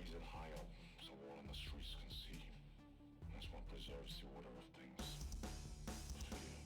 raise it high up so all on the streets can see. That's what preserves the order of things. Fear.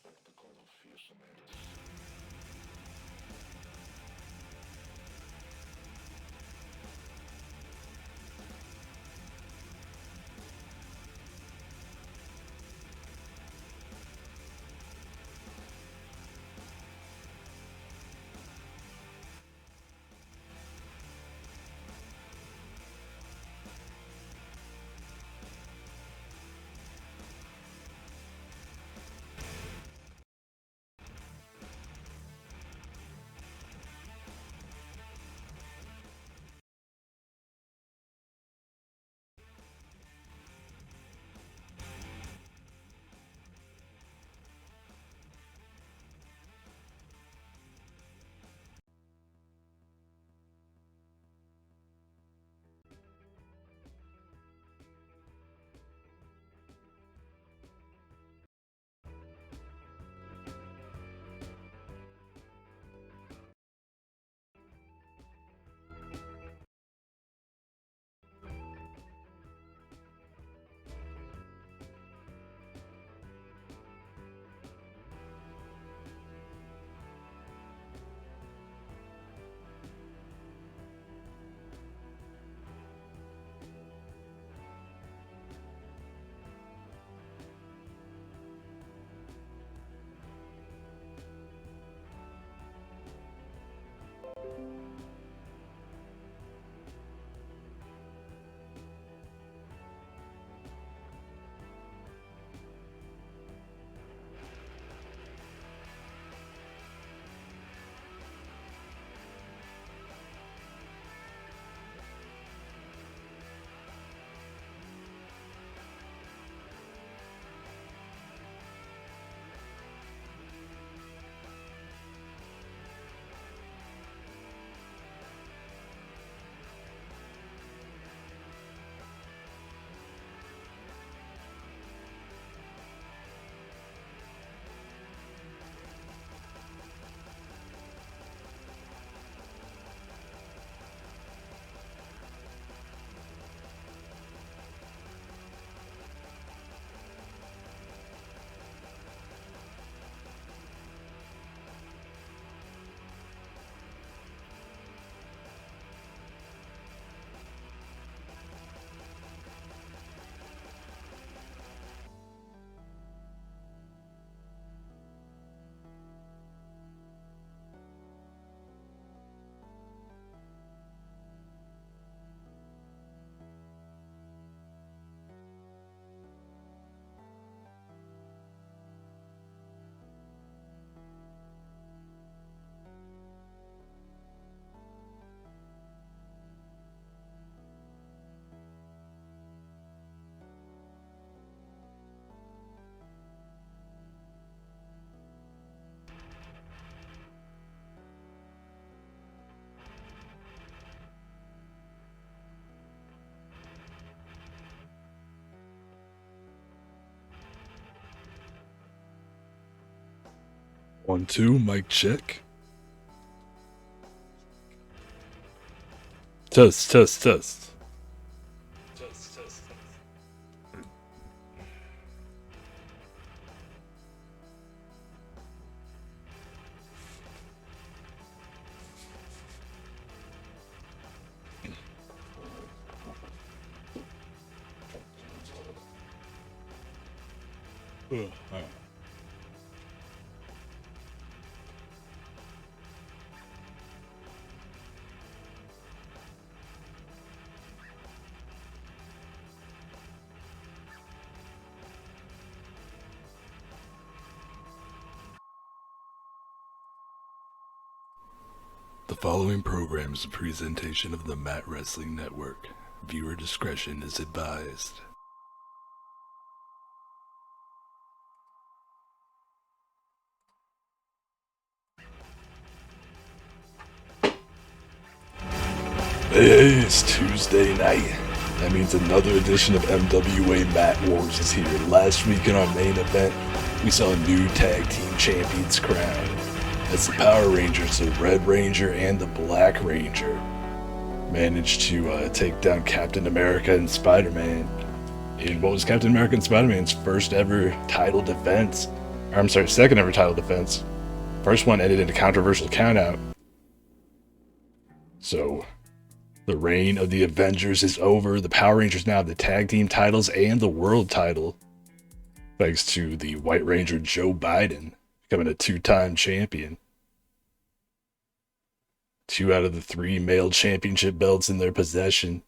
Spectacle of fearsome acts. One, two, mic check. Test, test, test. Test, test, test. Alright. The following program is a presentation of the Mat Wrestling Network. Viewer discretion is advised. Hey, it's Tuesday night. That means another edition of MWA Mat Wars is here. Last week in our main event, we saw a new tag team champions crowned, as the Power Rangers, the Red Ranger and the Black Ranger, managed to take down Captain America and Spider-Man in what was Captain America and Spider-Man's first ever title defense. Or, I'm sorry, second ever title defense. First one ended in a controversial countout. So, the reign of the Avengers is over. The Power Rangers now have the tag team titles and the world title, thanks to the White Ranger Joe Biden becoming a two-time champion. 2 out of the 3 male championship belts in their possession.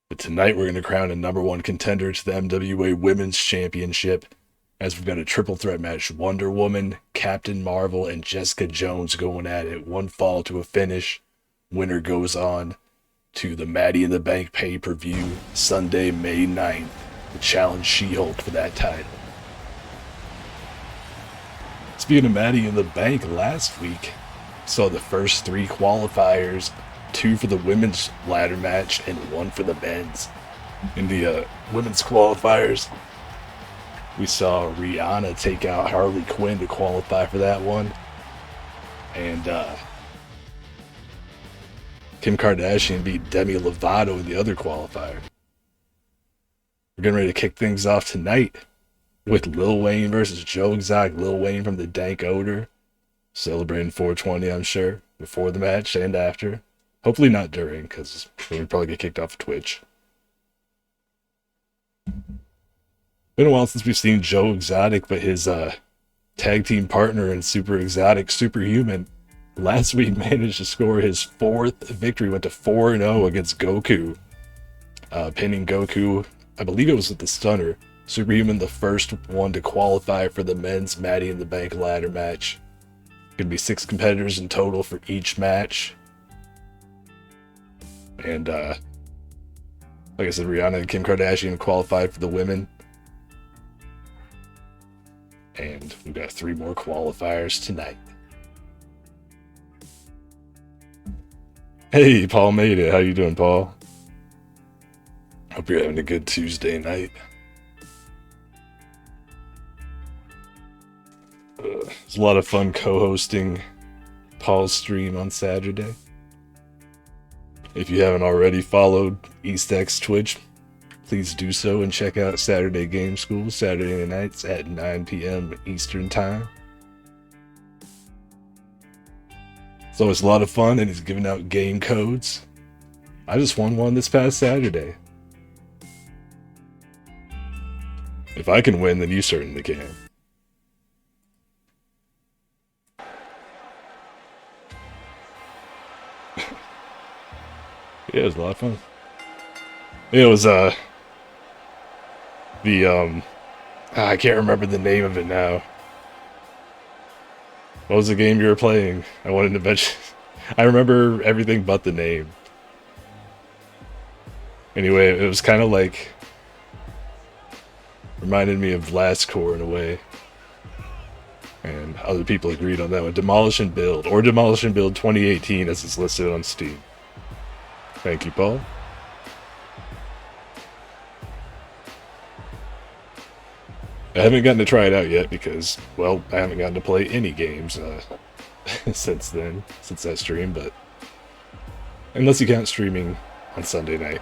But tonight we're going to crown a #1 contender to the MWA Women's Championship, as we've got a triple threat match. Wonder Woman, Captain Marvel, and Jessica Jones going at it. One fall to a finish. Winner goes on to the Maddie in the Bank pay-per-view Sunday, May 9th. To challenge She-Hulk for that title. Speaking of Maddie in the Bank, last week saw the first 3 qualifiers, 2 for the women's ladder match and 1 for the men's. In the women's qualifiers, we saw Rihanna take out Harley Quinn to qualify for that one, and Kim Kardashian beat Demi Lovato in the other qualifier. We're getting ready to kick things off tonight with Lil Wayne versus Joe Exotic. Lil Wayne from the Dank Odor, celebrating 420, I'm sure, before the match and after. Hopefully not during, because we'd probably get kicked off of Twitch. Been a while since we've seen Joe Exotic, but his tag team partner in Super Exotic, Superhuman, last week managed to score his 4th victory. Went to 4-0 against Goku, pinning Goku. I believe it was with the stunner. Superhuman, the first one to qualify for the men's Maddie in the Bank ladder match. Gonna be 6 competitors in total for each match. And like I said, Rihanna and Kim Kardashian qualified for the women. And we've got 3 more qualifiers tonight. Hey, Paul made it. How you doing, Paul? Hope you're having a good Tuesday night. It's a lot of fun co-hosting Paul's stream on Saturday. If you haven't already followed EastX Twitch, please do so and check out Saturday Game School, Saturday nights at 9 p.m. Eastern Time. It's always a lot of fun, and he's giving out game codes. I just won one this past Saturday. If I can win, then you certainly can. Yeah, it was a lot of fun. It was I can't remember the name of it now. What was the game you were playing? I wanted to mention. I remember everything but the name. Anyway, it was kind of like, reminded me of Last Core in a way. And other people agreed on that one. Demolish and Build, or Demolish and Build 2018 as it's listed on Steam. Thank you, Paul. I haven't gotten to try it out yet because, well, I haven't gotten to play any games since that stream, but unless you count streaming on Sunday night.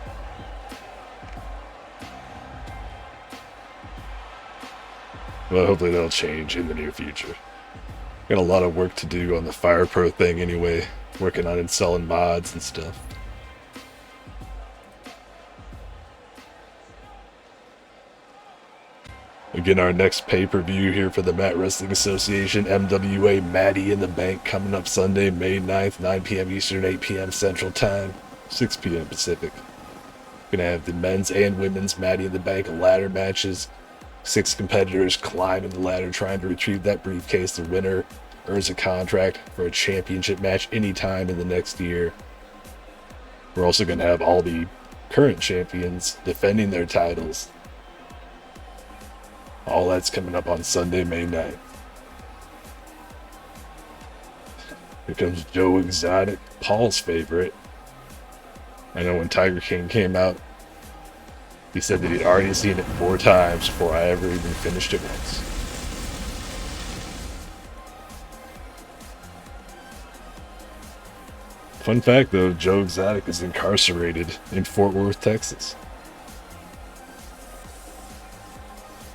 Well, hopefully that'll change in the near future. Got a lot of work to do on the Fire Pro thing anyway, working on installing mods and stuff. Again, our next pay-per-view here for the Mat Wrestling Association, MWA Maddie in the Bank, coming up Sunday, May 9th, 9 p.m. Eastern, 8 p.m. Central Time, 6 p.m. Pacific. Gonna have the men's and women's Maddie in the Bank ladder matches. 6 competitors climbing the ladder trying to retrieve that briefcase. The winner earns a contract for a championship match anytime in the next year. We're also going to have all the current champions defending their titles. All that's coming up on Sunday, May 9th. Here comes Joe Exotic, Paul's favorite. I know when Tiger King came out, he said that he'd already seen it 4 times before I ever even finished it once. Fun fact though, Joe Exotic is incarcerated in Fort Worth, Texas.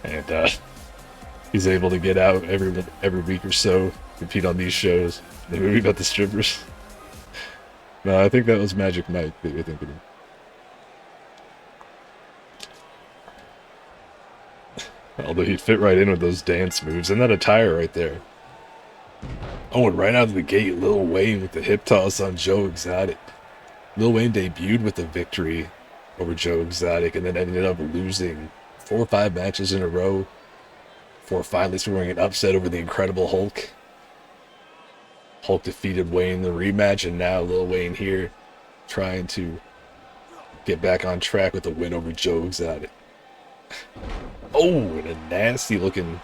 And he's able to get out every week or so, compete on these shows. The movie about the strippers. No, I think that was Magic Mike that you're thinking of. Although he'd fit right in with those dance moves and that attire right there. Oh, and right out of the gate, Lil Wayne with the hip toss on Joe Exotic. Lil Wayne debuted with a victory over Joe Exotic and then ended up losing 4 or 5 matches in a row before finally scoring an upset over the Incredible Hulk. Hulk defeated Wayne in the rematch, and now Lil Wayne here trying to get back on track with a win over Joe Exotic. Oh, and a nasty looking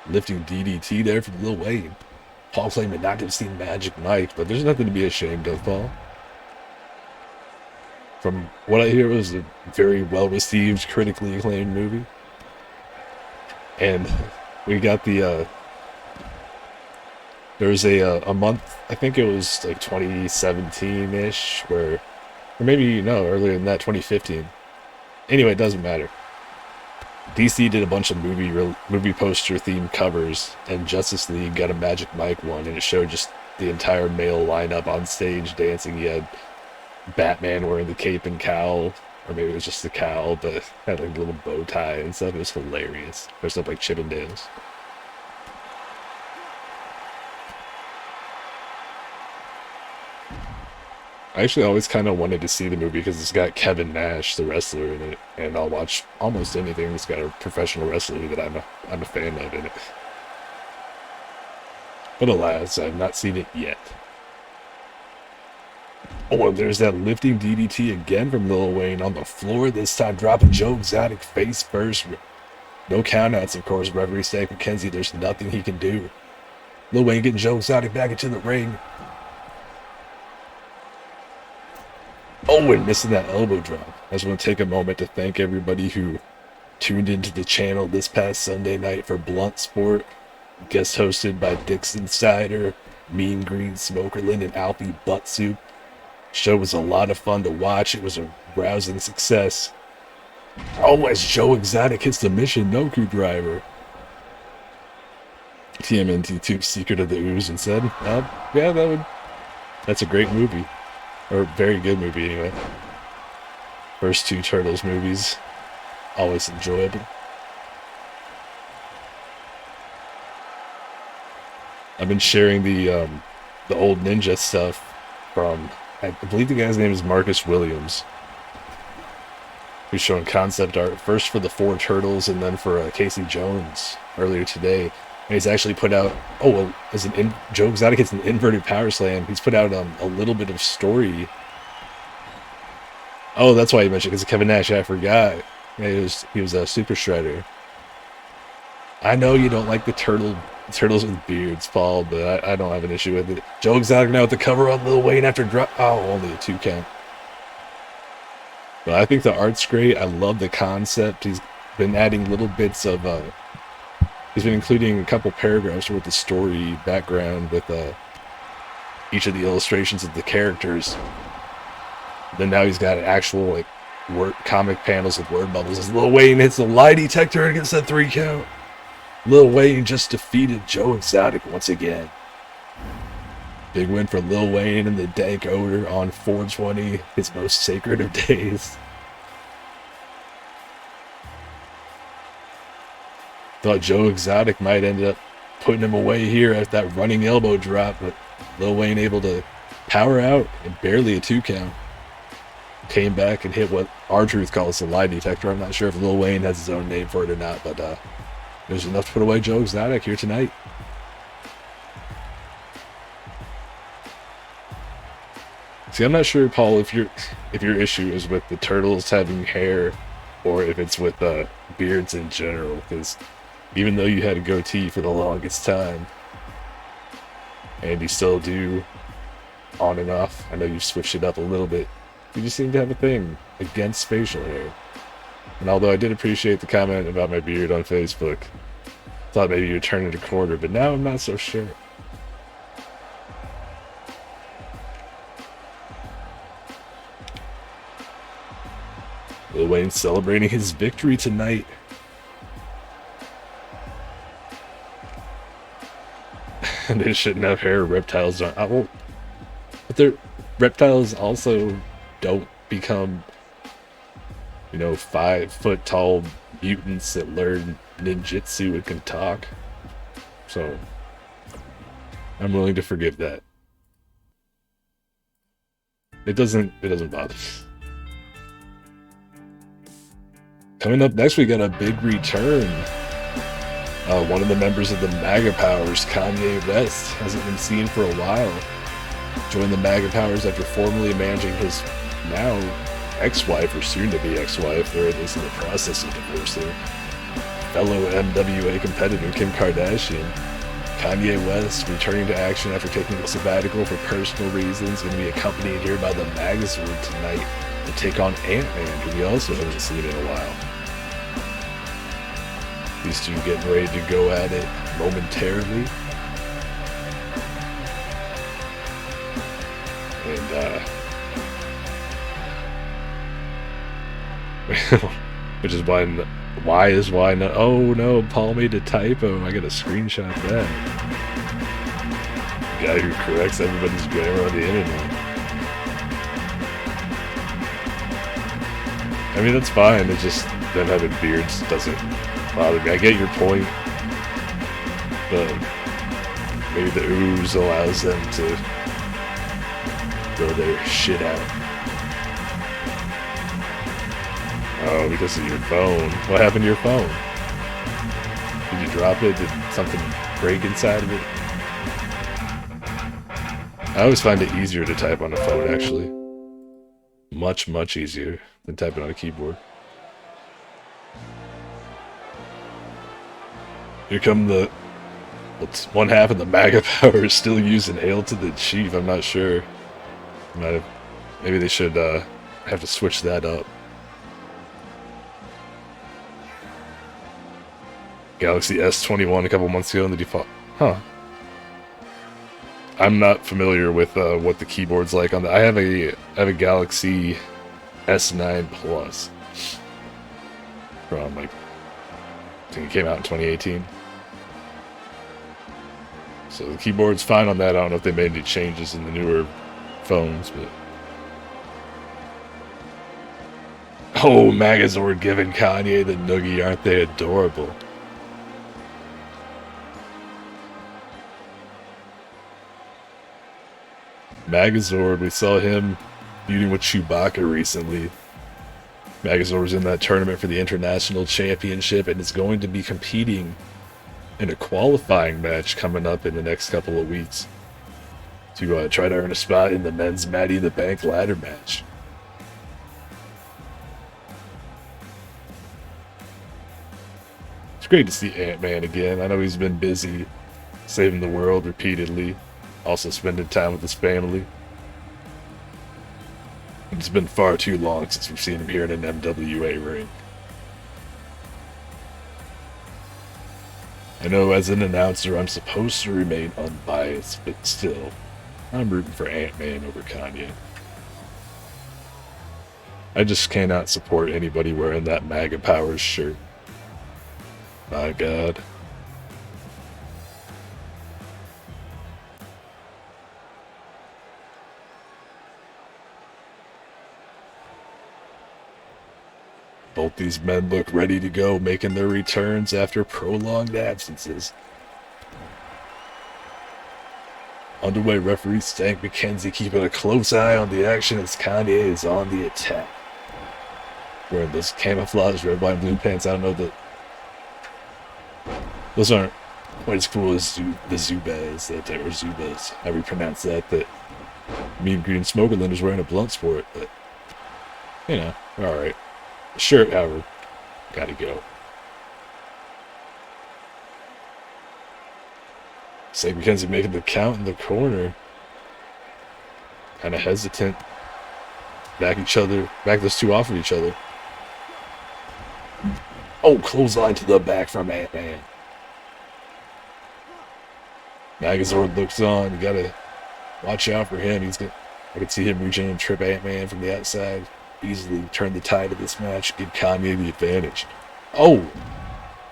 lifting DDT there from Lil Wayne. Paul claimed to not have seen Magic Mike, but there's nothing to be ashamed of, Paul. From what I hear, it was a very well-received, critically acclaimed movie. And we got the, there was a month, I think it was like 2017-ish, or maybe, no, earlier than that, 2015. Anyway, it doesn't matter. DC did a bunch of movie poster themed covers, and Justice League got a Magic Mike one, and it showed just the entire male lineup on stage dancing. You had Batman wearing the cape and cowl, or maybe it was just the cowl, but had like a little bow tie and stuff. It was hilarious. Dressed up like Chippendales. I actually always kind of wanted to see the movie because it's got Kevin Nash, the wrestler, in it, and I'll watch almost anything that's got a professional wrestler that I'm a fan of in it. But alas, I've not seen it yet. Oh, and there's that lifting DDT again from Lil Wayne on the floor, this time dropping Joe Exotic face first. No countouts, of course. Referee Stack McKenzie, there's nothing he can do. Lil Wayne getting Joe Exotic back into the ring. Oh, and missing that elbow drop. I just want to take a moment to thank everybody who tuned into the channel this past Sunday night for Blunt Sport, guest hosted by Dixon Cider, Mean Green Smokerland, and Alfie Butt Soup. Show was a lot of fun to watch. It was a rousing success. Oh, as Joe Exotic hits the Mission Noku driver. TMNT2 Secret of the Ooze and said, yeah, that's a great movie. Or very good movie, anyway. First 2 Turtles movies. Always enjoyable. I've been sharing the old Ninja stuff from, I believe the guy's name is Marcus Williams, who's showing concept art first for the 4 Turtles and then for Casey Jones earlier today. And he's actually put out, Joe Exotic hits an inverted power slam. He's put out a little bit of story. Oh, that's why you mentioned, because Kevin Nash, I forgot. Yeah, he was a Super Shredder. I know you don't like the turtles with beards, Paul, but I don't have an issue with it. Joe Exotic now with the cover on Lil Wayne after drop. Oh, only a 2 count. But I think the art's great. I love the concept. He's been adding little bits of he's been including a couple paragraphs with the story background with each of the illustrations of the characters. Then now he's got actual word comic panels with word bubbles as Lil Wayne hits the lie detector and gets that 3 count. Lil Wayne just defeated Joe Exotic once again. Big win for Lil Wayne and the Dank Odor on 420, his most sacred of days. Thought Joe Exotic might end up putting him away here at that running elbow drop, but Lil Wayne able to power out and barely a 2 count. Came back and hit what R-Truth calls the lie detector. I'm not sure if Lil Wayne has his own name for it or not, but there's enough to put away Joe Exotic here tonight. See, I'm not sure, Paul, if your issue is with the turtles having hair, or if it's with beards in general. Because even though you had a goatee for the longest time, and you still do, on and off, I know you've switched it up a little bit. You just seem to have a thing against facial hair. And although I did appreciate the comment about my beard on Facebook, thought maybe you'd turn it a quarter, but now I'm not so sure. Lil Wayne celebrating his victory tonight. And they shouldn't have hair. Reptiles aren't. Well, but their reptiles also don't become, 5-foot tall mutants that learn ninjutsu and can talk. So I'm willing to forgive that. It doesn't bother me. Coming up next, we got a big return. One of the members of the MAGA Powers, Kanye West, hasn't been seen for a while. Joined the MAGA Powers after formally managing his now ex-wife, or soon-to-be ex-wife, they're at least in the process of divorcing, fellow MWA competitor Kim Kardashian. Kanye West returning to action after taking a sabbatical for personal reasons, going to be accompanied here by the Magazord tonight to take on Ant-Man, who we also haven't seen in a while. These two getting ready to go at it momentarily. And, which is why not? Oh no, Paul made a typo. I gotta screenshot that. The guy who corrects everybody's grammar on the internet. I mean, that's fine. It's just them having beards doesn't bother me. I get your point, but maybe the ooze allows them to throw their shit out. Oh, because of your phone. What happened to your phone? Did you drop it? Did something break inside of it? I always find it easier to type on a phone, actually. Much, much easier than typing on a keyboard. Here come one half of the MAGA Powers still using Hail to the Chief. I'm not sure. Maybe they should have to switch that up. Galaxy S21 a couple months ago in the default. Huh. I'm not familiar with what the keyboard's like on that. I have a Galaxy S9 Plus from I think it came out in 2018. So the keyboard's fine on that. I don't know if they made any changes in the newer phones, but oh, Magazord giving Kanye the noogie, aren't they adorable? Magazord, we saw him feuding with Chewbacca recently. Magazord was in that tournament for the International Championship and is going to be competing in a qualifying match coming up in the next couple of weeks to try to earn a spot in the men's Matty the Bank ladder match. It's great to see Ant-Man again. I know he's been busy saving the world repeatedly, also spending time with his family. It's been far too long since we've seen him here in an MWA ring. I know as an announcer I'm supposed to remain unbiased, but still, I'm rooting for Ant-Man over Kanye. I just cannot support anybody wearing that MAGA Powers shirt. My God. Both these men look ready to go, making their returns after prolonged absences. Underway referee Stank McKenzie keeping a close eye on the action as Kanye is on the attack. Wearing those camouflage red, white, and blue pants. I don't know that those aren't quite as cool as the Zubas, or Zubas, however you pronounce that Mean Green Smokerland wearing a blunt sport, but, you know, alright. The shirt, however, gotta go. St. McKenzie making the count in the corner. Kind of hesitant. Back those two off of each other. Oh, clothesline to the back from Ant-Man. Megazord looks on. You gotta watch out for him. I can see him reaching and trip Ant-Man from the outside. Easily turn the tide of this match. Give Kanye the advantage. Oh!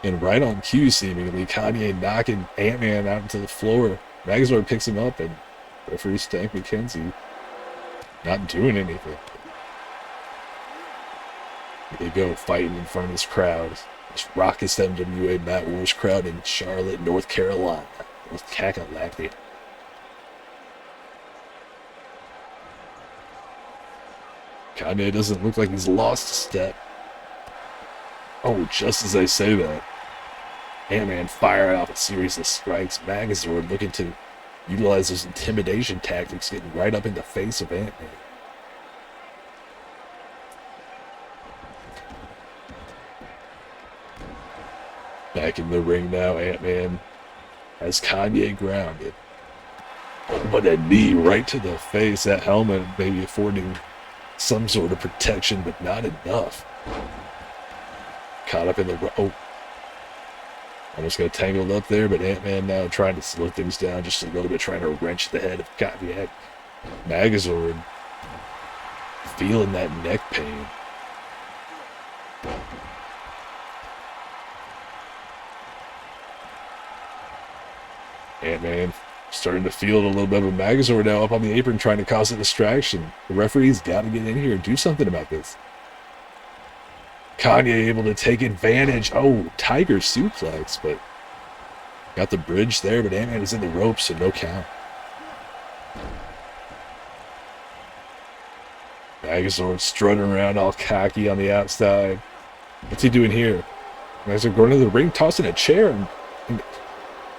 And right on cue, seemingly, Kanye knocking Ant-Man out into the floor. Megazord picks him up, and referee Stank McKenzie not doing anything. There you go, fighting in front of this crowd. This raucous MWA Matt Wars crowd in Charlotte, North Carolina. North Kakalaki. Kanye doesn't look like he's lost a step. Oh, just as I say that, Ant-Man firing off a series of strikes. Megazord looking to utilize those intimidation tactics, getting right up in the face of Ant-Man. Back in the ring now, Ant-Man has Kanye grounded. Oh, but a knee right to the face. That helmet maybe affording some sort of protection, but not enough. Caught up in the... Oh. Almost got tangled up there, but Ant-Man now trying to slow things down just a little bit, trying to wrench the head of Kanye. Megazord feeling that neck pain. Ant-Man starting to feel it a little bit, but Megazord now up on the apron trying to cause a distraction. The referee's got to get in here and do something about this. Kanye able to take advantage. Oh, Tiger suplex, but got the bridge there, but Ant-Man is in the ropes, so no count. Megazord strutting around all cocky on the outside. What's he doing here? Megazord going to the ring, tossing a chair and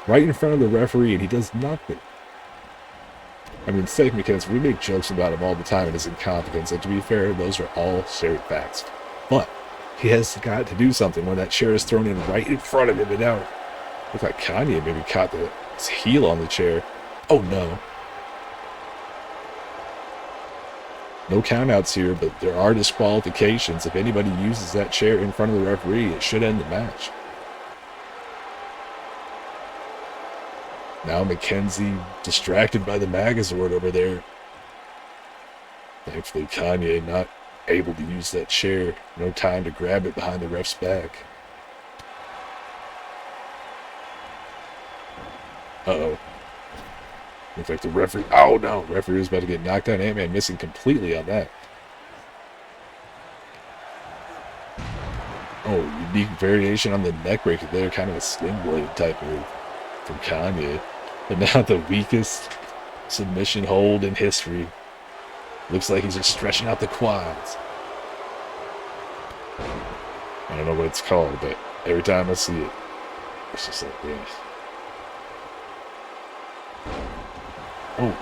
right in front of the referee, and he does nothing. I mean, sake because we make jokes about him all the time and his incompetence, and to be fair, those are all straight facts. But he has got to do something when that chair is thrown in right in front of him, and now look like Kanye maybe caught his heel on the chair. Oh no. No countouts here, but there are disqualifications. If anybody uses that chair in front of the referee, it should end the match. Now McKenzie distracted by the Megazord over there. Thankfully, Kanye not able to use that chair. No time to grab it behind the ref's back. Uh-oh. Looks like the referee... Oh, no. Referee was about to get knocked down. Ant-Man missing completely on that. Oh, unique variation on the neck breaker there. Kind of a sling blade type move from Kanye. But now the weakest submission hold in history. Looks like he's just stretching out the quads. I don't know what it's called, but every time I see it, it's just like this. Oh.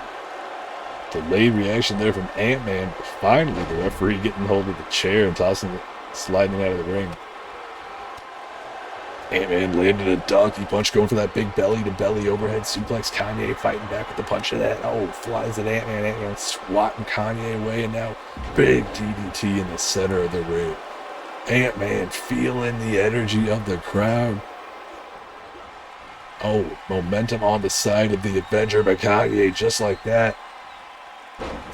Delayed reaction there from Ant-Man. Finally, the referee getting hold of the chair and tossing it, sliding it out of the ring. Ant-Man landed a donkey punch, going for that big belly-to-belly overhead suplex. Kanye fighting back with the punch of that. Oh, flies at Ant-Man. Ant-Man swatting Kanye away, and now big DDT in the center of the ring. Ant-Man feeling the energy of the crowd. Oh, momentum on the side of the Avenger by Kanye, just like that.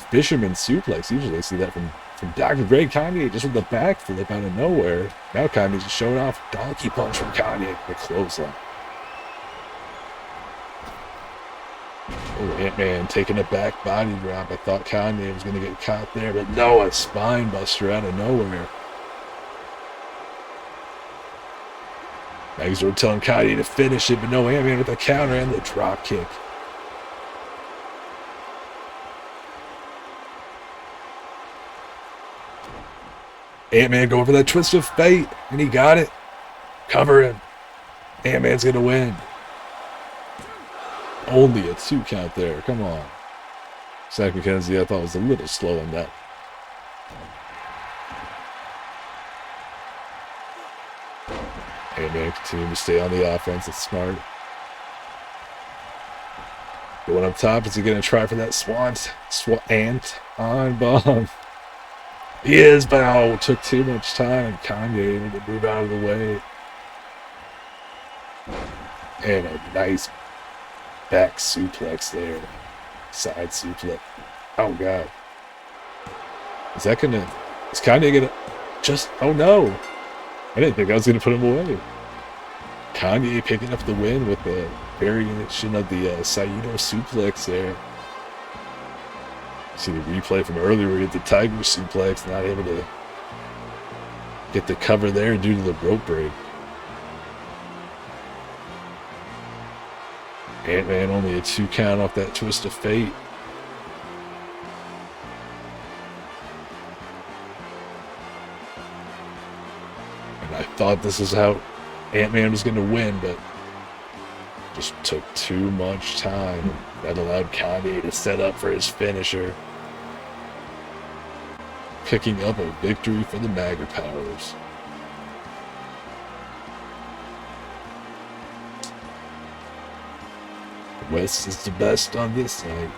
Fisherman suplex. Usually I see that from Dr. Dre. Kanye just with the back flip out of nowhere. Now Kanye's just showing off. Donkey punch from Kanye. The clothesline. Oh, Ant-Man taking a back body drop. I thought Kanye was going to get caught there, but no, a spine buster out of nowhere. Megazord telling Kanye to finish it, but no, Ant-Man with a counter and the drop kick. Ant-Man going for that twist of fate, and he got it. Cover him. Ant-Man's going to win. Only a 2 count there. Come on. Zach McKenzie, I thought was a little slow on that. Ant-Man continue to stay on the offense. It's smart. Going up top, is he going to try for that Swan on bomb? He is, but oh, it took too much time. Kanye able to move out of the way. And a nice back suplex there. Side suplex. Oh, God. Is Kanye going to just, oh no. I didn't think I was going to put him away. Kanye picking up the win with the variation of the Saito suplex there. See the replay from earlier where he hit the Tiger suplex, not able to get the cover there due to the rope break. Ant-Man only a 2 count off that twist of fate. And I thought this is how Ant-Man was going to win, but just took too much time. That allowed Kanye to set up for his finisher. Picking up a victory for the MAGA powers. West is the best on this night.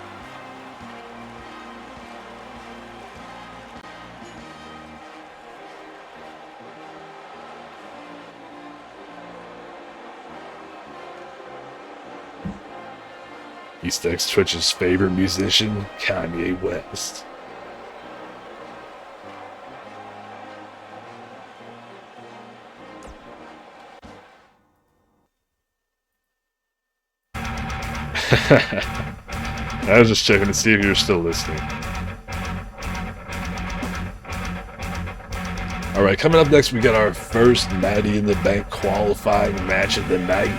East X Twitch's favorite musician, Kanye West. I was just checking to see if you were still listening. Alright, coming up next, we got our first Maddie in the Bank qualifying match of the night.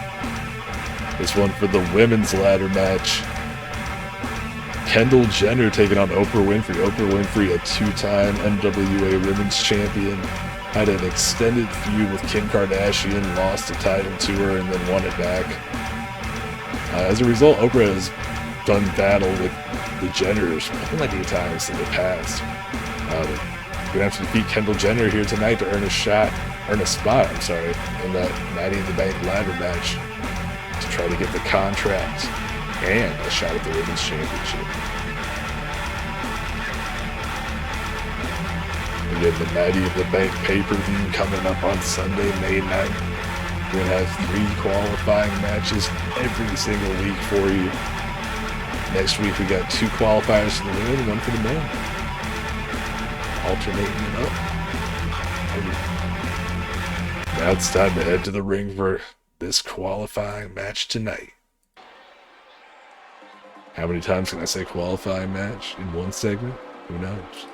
This one for the women's ladder match. Kendall Jenner taking on Oprah Winfrey. Oprah Winfrey, a 2-time MWA Women's Champion, had an extended feud with Kim Kardashian, lost the title to her, and then won it back. As a result, Oprah has done battle with the Jenners plenty of times in the past. We're going to have to defeat Kendall Jenner here tonight to earn a spot, in that Maddie in the Bank ladder match to try to get the contract and a shot at the Women's Championship. We get the Maddie in the Bank pay-per-view coming up on Sunday, May 9th. We're going to have 3 qualifying matches every single week for you. Next week we got 2 qualifiers for the women and 1 for the men. Alternating it up. Now it's time to head to the ring for this qualifying match tonight. How many times can I say qualifying match in one segment? Who knows?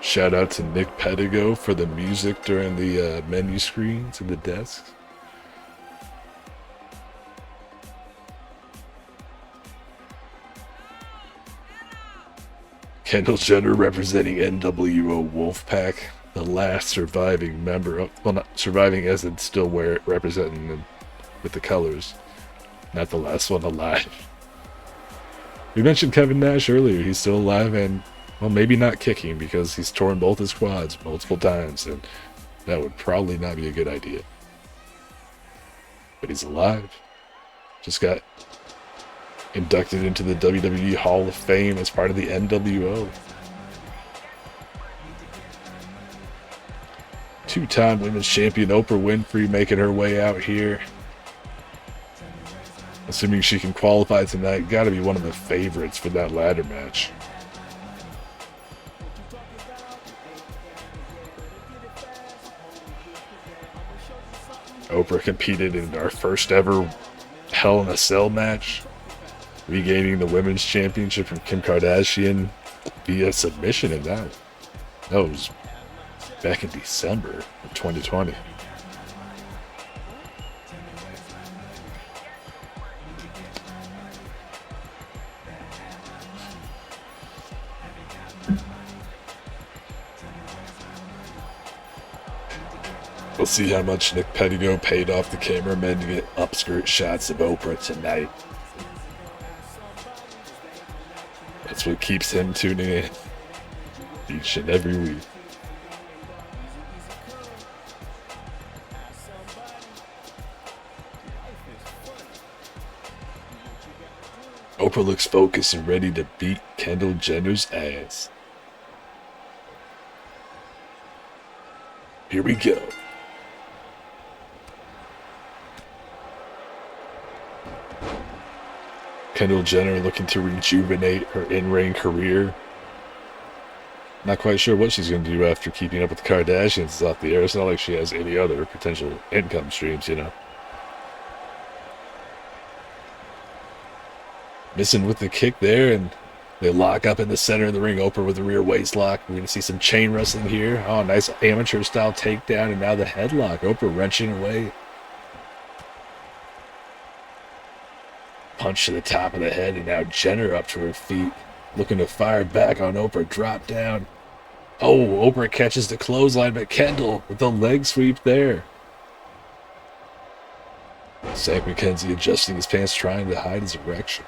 Shout out to Nick Pedigo for the music during the menu screens and the desks. Kendall Jenner representing NWO Wolfpack, the last surviving member of, well, not surviving as in still representing them with the colors, not the last one alive. We mentioned Kevin Nash earlier. He's still alive and, well, maybe not kicking because he's torn both his quads multiple times, and that would probably not be a good idea. But he's alive. Just got inducted into the WWE Hall of Fame as part of the NWO. 2-time women's champion Oprah Winfrey making her way out here. Assuming she can qualify tonight, gotta be one of the favorites for that ladder match. Oprah competed in our first ever Hell in a Cell match, regaining the women's championship from Kim Kardashian via submission in that. That was back in December of 2020. We'll see how much Nick Pedigo paid off the cameraman to get upskirt shots of Oprah tonight. That's what keeps him tuning in each and every week. Oprah looks focused and ready to beat Kendall Jenner's ass. Here we go. Kendall Jenner looking to rejuvenate her in-ring career. Not quite sure what she's going to do after keeping up with the Kardashians off the air. It's not like she has any other potential income streams, you know. Missing with the kick there, and they lock up in the center of the ring. Oprah with the rear waist lock. We're going to see some chain wrestling here. Oh, nice amateur style takedown, and now the headlock. Oprah wrenching away. Punch to the top of the head, and now Jenner up to her feet, looking to fire back on Oprah. Drop down. Oh, Oprah catches the clothesline, but Kendall with the leg sweep there. Zach McKenzie adjusting his pants, trying to hide his erection.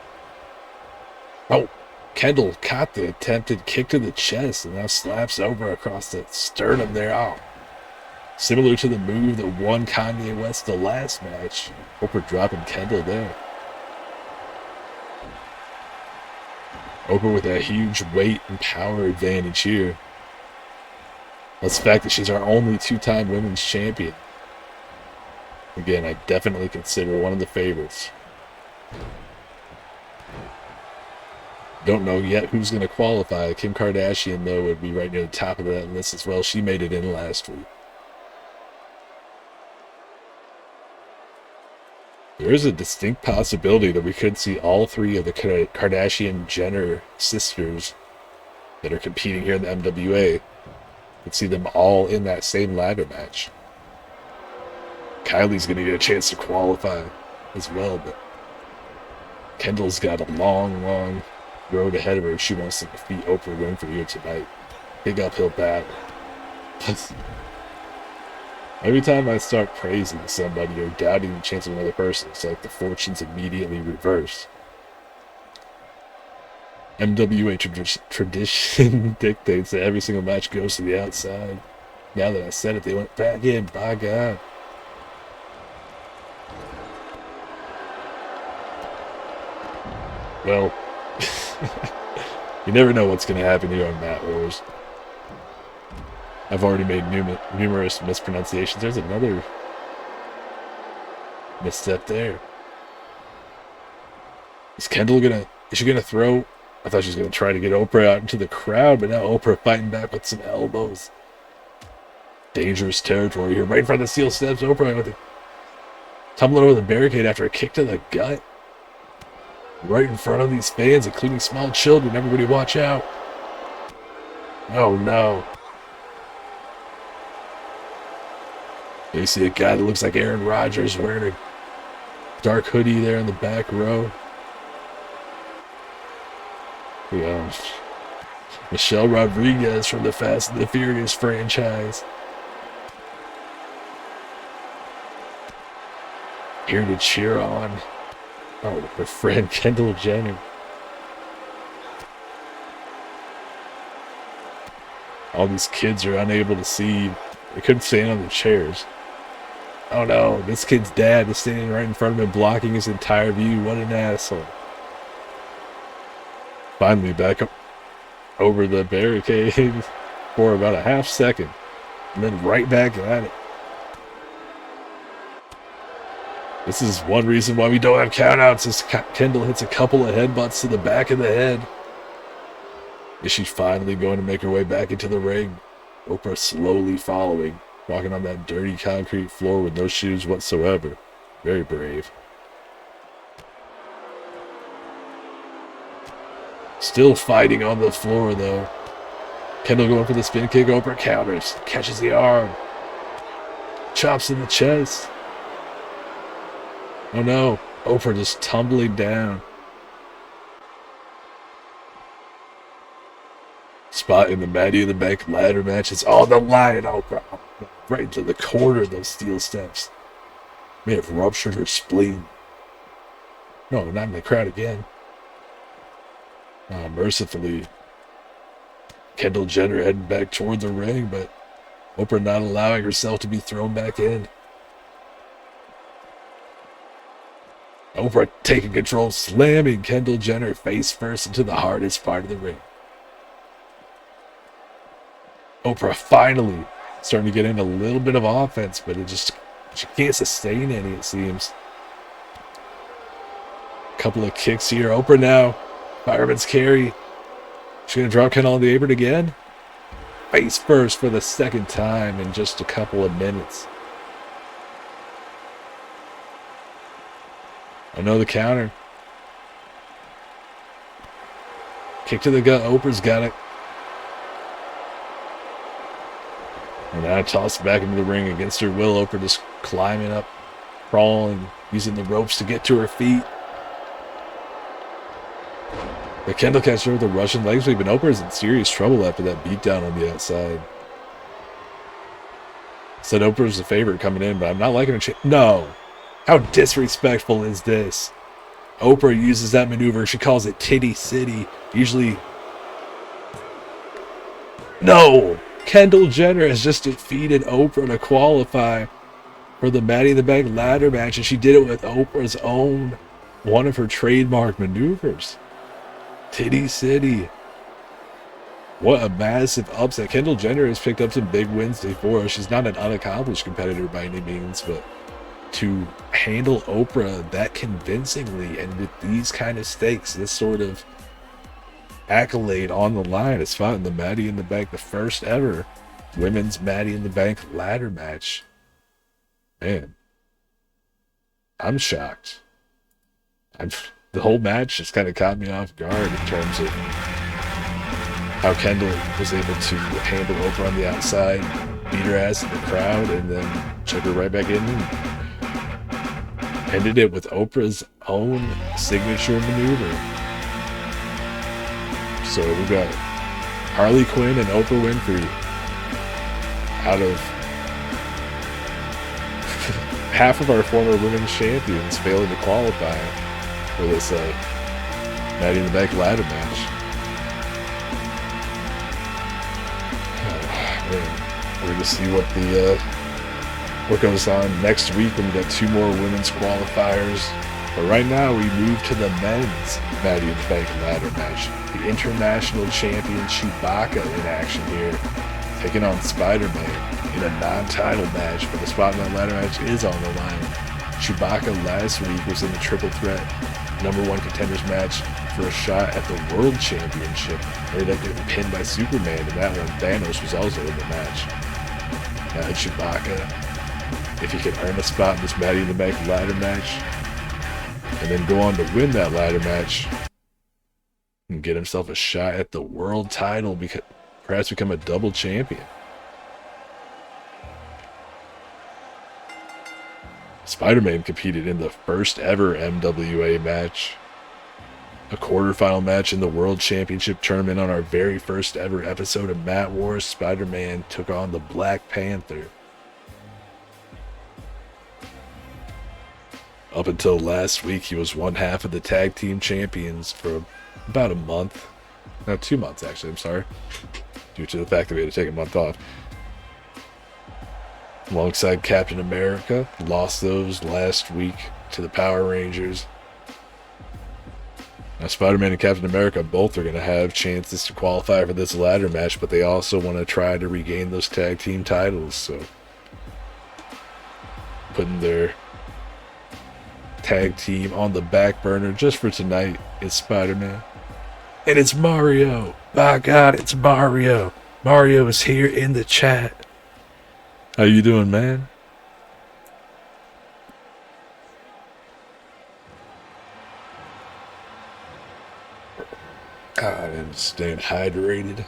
Oh, Kendall caught the attempted kick to the chest and now slaps Oprah across the sternum there. Oh, similar to the move that won Kanye West the last match. Oprah dropping Kendall there. Oprah with a huge weight and power advantage here. Plus the fact that she's our only two-time women's champion. Again, I definitely consider one of the favorites. Don't know yet who's going to qualify. Kim Kardashian, though, would be right near the top of that list as well. She made it in last week. There is a distinct possibility that we could see all three of the Kardashian-Jenner sisters that are competing here in the MWA. Could see them all in that same ladder match. Kylie's going to get a chance to qualify as well, but Kendall's got a long road ahead of her. She wants to defeat Oprah Winfrey here tonight. Big uphill battle. Every time I start praising somebody or doubting the chance of another person, it's like the fortunes immediately reverse. MWA tradition dictates that every single match goes to the outside. Now that I said it, they went back in. By God. Well, you never know what's going to happen here on Mat Wars. I've already made numerous mispronunciations. There's another misstep there. Is she gonna throw? I thought she was gonna try to get Oprah out into the crowd, but now Oprah fighting back with some elbows. Dangerous territory here, right in front of the steel steps. Oprah with it, tumbling over the barricade after a kick to the gut. Right in front of these fans, including small children. Everybody watch out. Oh no. You see a guy that looks like Aaron Rodgers wearing a dark hoodie there in the back row. Yeah. Michelle Rodriguez from the Fast and the Furious franchise. Here to cheer on, her friend Kendall Jenner. All these kids are unable to see. They couldn't stand on the chairs. Oh no, this kid's dad is standing right in front of him, blocking his entire view. What an asshole. Finally back up over the barricade for about a half second. And then right back at it. This is one reason why we don't have countouts, is Kendall hits a couple of headbutts to the back of the head. Is she finally going to make her way back into the ring? Oprah slowly following, walking on that dirty concrete floor with no shoes whatsoever. Very brave. Still fighting on the floor though. Kendall going for the spin kick. Oprah counters, catches the arm, chops in the chest. Oh no, Oprah just tumbling down. Spot in the Maddie in the Bank ladder match. It's on the line. Oprah right into the corner of those steel steps. May have ruptured her spleen. No, not in the crowd again. Mercifully, Kendall Jenner heading back toward the ring, but Oprah not allowing herself to be thrown back in. Oprah taking control, slamming Kendall Jenner face first into the hardest part of the ring. Oprah finally starting to get in a little bit of offense, but she can't sustain any, it seems. Couple of kicks here. Oprah now. Fireman's carry. She's going to drop Kendall on the apron again. Face first for the second time in just a couple of minutes. I know the counter. Kick to the gut. Oprah's got it. And now tossed back into the ring against her will. Oprah just climbing up, crawling, using the ropes to get to her feet. But Kendall catches her with a Russian leg sweep, and Oprah's in serious trouble after that beatdown on the outside. Said Oprah's the favorite coming in, but I'm not liking her. No! How disrespectful is this? Oprah uses that maneuver. She calls it Titty City. Usually... No! Kendall Jenner has just defeated Oprah to qualify for the Maddie in the Bank ladder match, and she did it with Oprah's own, one of her trademark maneuvers. Titty City. What a massive upset. Kendall Jenner has picked up some big wins before. She's not an unaccomplished competitor by any means, but to handle Oprah that convincingly and with these kind of stakes, this sort of accolade on the line, is fought in the Maddie in the Bank, the first ever women's Maddie in the Bank ladder match. Man, I'm shocked. The whole match just kind of caught me off guard in terms of how Kendall was able to handle Oprah on the outside, beat her ass in the crowd, and then check her right back in. And ended it with Oprah's own signature maneuver. So we've got Harley Quinn and Oprah Winfrey out of half of our former women's champions failing to qualify for this Maddie in the Bank ladder match. Oh, man. We're going to see what goes on next week when we got 2 more women's qualifiers. But right now we move to the men's Maddie in the Bank ladder match. The international champion Chewbacca in action here, taking on Spider-Man in a non-title match, but the spot in that ladder match is on the line. Chewbacca last week was in the triple threat #1 contenders match for a shot at the World Championship. Ended up getting pinned by Superman in that one. Thanos was also in the match. Now Chewbacca, if he can earn a spot in this Maddie in the Bank ladder match, and then go on to win that ladder match, and get himself a shot at the world title, perhaps become a double champion. Spider-Man competed in the first ever MWA match, a quarterfinal match in the World Championship tournament on our very first ever episode of Mat Wars. Spider-Man took on the Black Panther. Up until last week, he was one half of the tag team champions for about a month. No, 2 months actually, I'm sorry. Due to the fact that we had to take a month off. Alongside Captain America, lost those last week to the Power Rangers. Now Spider-Man and Captain America both are going to have chances to qualify for this ladder match, but they also want to try to regain those tag team titles, so putting their tag team on the back burner just for tonight is Spider-Man. And it's Mario. By God, it's Mario. Mario is here in the chat. How you doing, man? I'm staying hydrated.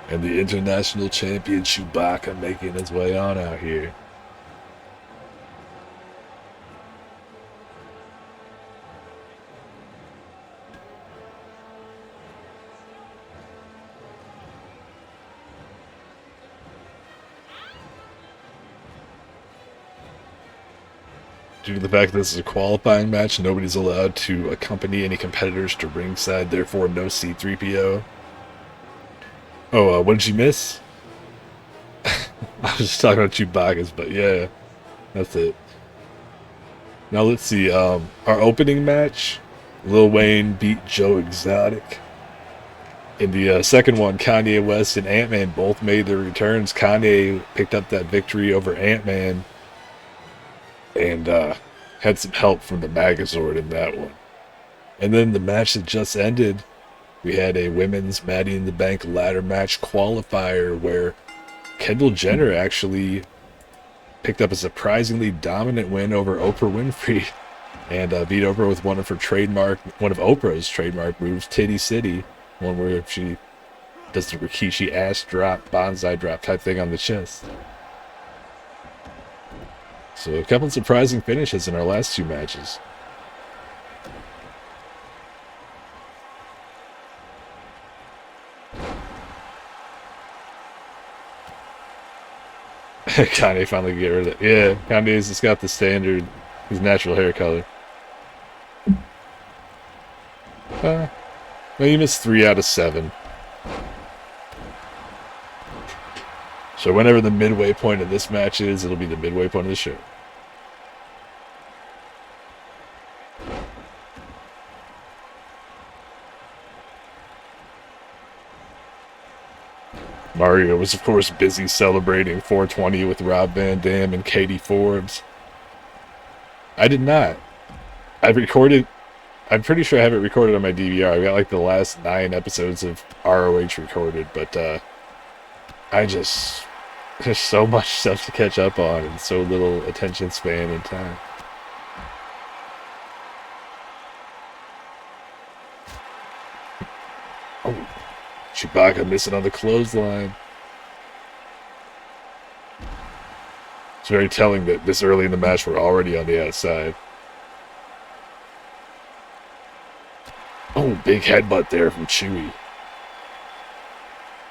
And the international champion Chewbacca making his way on out here. Due to the fact that this is a qualifying match, nobody's allowed to accompany any competitors to ringside, therefore no C-3PO. Oh, what did you miss? I was just talking about Chewbacca's, but yeah, that's it. Now let's see, our opening match, Lil Wayne beat Joe Exotic. In the second one, Kanye West and Ant-Man both made their returns. Kanye picked up that victory over Ant-Man and had some help from the Megazord in that one. And then the match that just ended, we had a women's Maddie in the Bank ladder match qualifier where Kendall Jenner actually picked up a surprisingly dominant win over Oprah Winfrey and beat Oprah with one of Oprah's trademark moves, Titty City, one where she does the Rikishi ass drop, bonsai drop type thing on the chest. So a couple of surprising finishes in our last two matches. Kanye finally get rid of it. Yeah, Kanye's just got the standard, his natural hair color. Well, you missed 3 out of 7. So whenever the midway point of this match is, it'll be the midway point of the show. Mario was, of course, busy celebrating 420 with Rob Van Dam and Katie Forbes. I did not. I'm pretty sure I have it recorded on my DVR. I've got like the last 9 episodes of ROH recorded, but there's so much stuff to catch up on and so little attention span and time. Oh, Chewbacca missing on the clothesline. It's very telling that this early in the match we're already on the outside. Oh, big headbutt there from Chewie.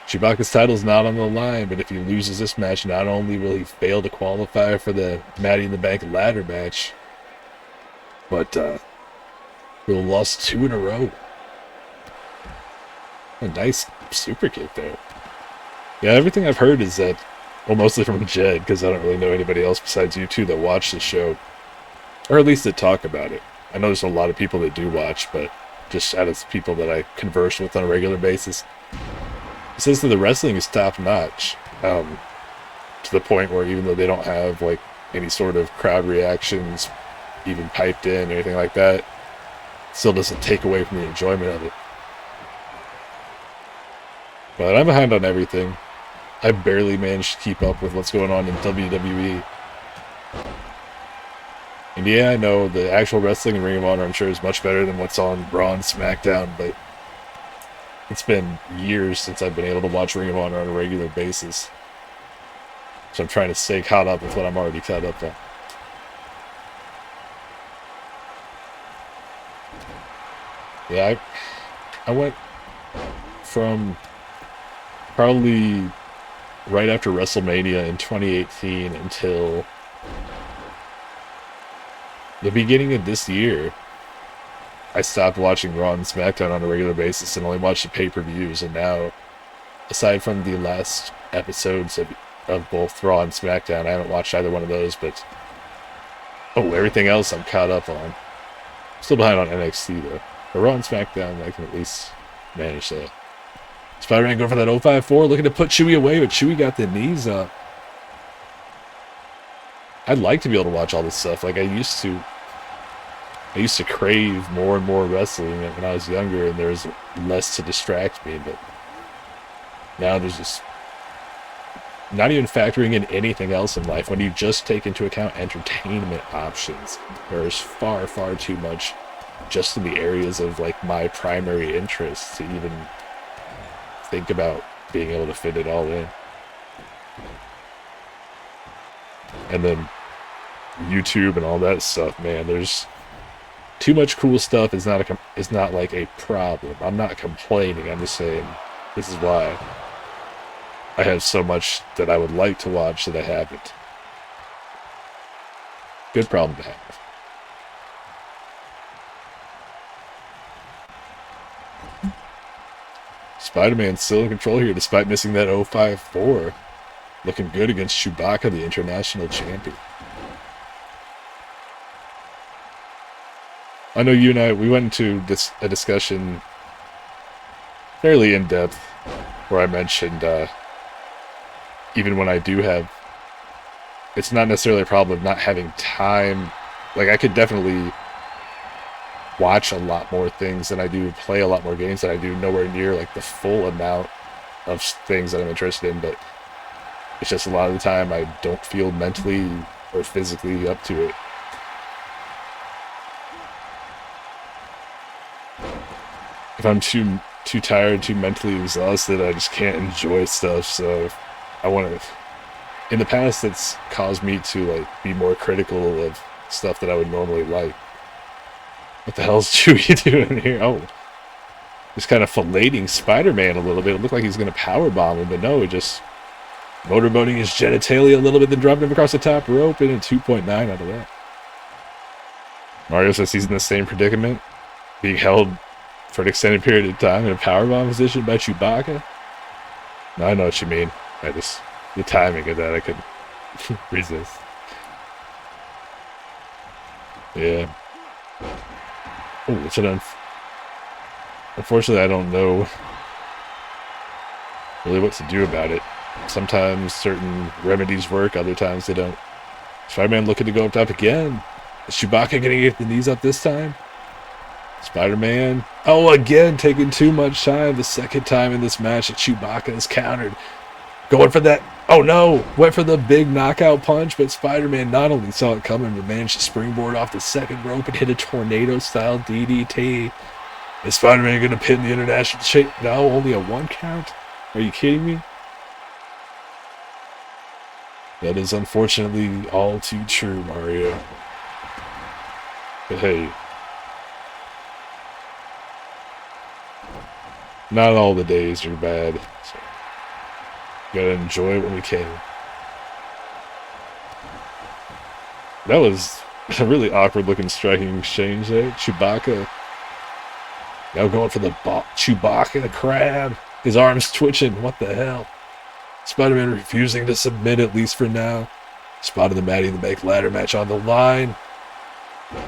Chewbacca's title's not on the line, but if he loses this match, not only will he fail to qualify for the Maddie in the Bank ladder match, but he'll lost 2 in a row. A nice super kick there. Yeah, everything I've heard is that, well, mostly from Jed, because I don't really know anybody else besides you two that watch the show, or at least that talk about it. I know there's a lot of people that do watch, but just out of people that I converse with on a regular basis, it says that the wrestling is top notch, to the point where even though they don't have like any sort of crowd reactions, even piped in or anything like that, it still doesn't take away from the enjoyment of it. But I'm behind on everything. I barely managed to keep up with what's going on in WWE. And yeah, I know the actual wrestling in Ring of Honor, I'm sure, is much better than what's on Raw and SmackDown, but it's been years since I've been able to watch Ring of Honor on a regular basis. So I'm trying to stay caught up with what I'm already caught up on. Yeah, I went from probably right after WrestleMania in 2018 until the beginning of this year. I stopped watching Raw and SmackDown on a regular basis and only watched the pay-per-views. And now, aside from the last episodes of both Raw and SmackDown, I haven't watched either one of those, but everything else I'm caught up on. Still behind on NXT though. But Raw and SmackDown, I can at least manage that. Spider-Man going for that 054, looking to put Chewie away, but Chewie got the knees up. I'd like to be able to watch all this stuff like I used to. I used to crave more and more wrestling when I was younger, and there was less to distract me, but now there's just not even factoring in anything else in life. When you just take into account entertainment options, there's far, far too much just in the areas of like my primary interests to even think about being able to fit it all in. And then YouTube and all that stuff, man, there's too much cool stuff. Is not like a problem. I'm not complaining. I'm just saying this is why I have so much that I would like to watch that I haven't. Good problem to have. Spider-Man's still in control here despite missing that 0.54. Looking good against Chewbacca, the international champion. I know you and I, we went into a discussion fairly in-depth where I mentioned even when I do have, it's not necessarily a problem of not having time. Like, I could definitely watch a lot more things than I do, play a lot more games than I do, nowhere near like the full amount of things that I'm interested in, but it's just a lot of the time I don't feel mentally or physically up to it. If I'm too tired, too mentally exhausted, I just can't enjoy stuff. So I want to, in the past, it's caused me to like be more critical of stuff that I would normally like. What the hell's Chewie doing here? Oh, just kind of filleting Spider-Man a little bit. It looked like he's going to powerbomb him, but no, just motorboating his genitalia a little bit, then dropping him across the top rope, and a 2.9 out of that. Mario says he's in the same predicament, being held for an extended period of time in a powerbomb position by Chewbacca. No, I know what you mean. The timing of that, I couldn't resist. Yeah. Oh, it's unfortunately, I don't know really what to do about it. Sometimes certain remedies work, other times they don't. Spider-Man looking to go up top again. Is Chewbacca gonna get the knees up this time? Spider-Man. Oh, again, taking too much time. The second time in this match that Chewbacca is countered. Going for that. Oh no! Went for the big knockout punch, but Spider-Man not only saw it coming, but managed to springboard off the second rope and hit a tornado-style DDT. Is Spider-Man going to pin the international champ? No, only a 1 count? Are you kidding me? That is unfortunately all too true, Mario. But hey, not all the days are bad. So gotta enjoy it when we can. That was a really awkward looking striking exchange there. Chewbacca now going for the Chewbacca, the crab. His arms twitching. What the hell? Spider-Man refusing to submit, at least for now. Spotted the Matty in the Bank ladder match on the line.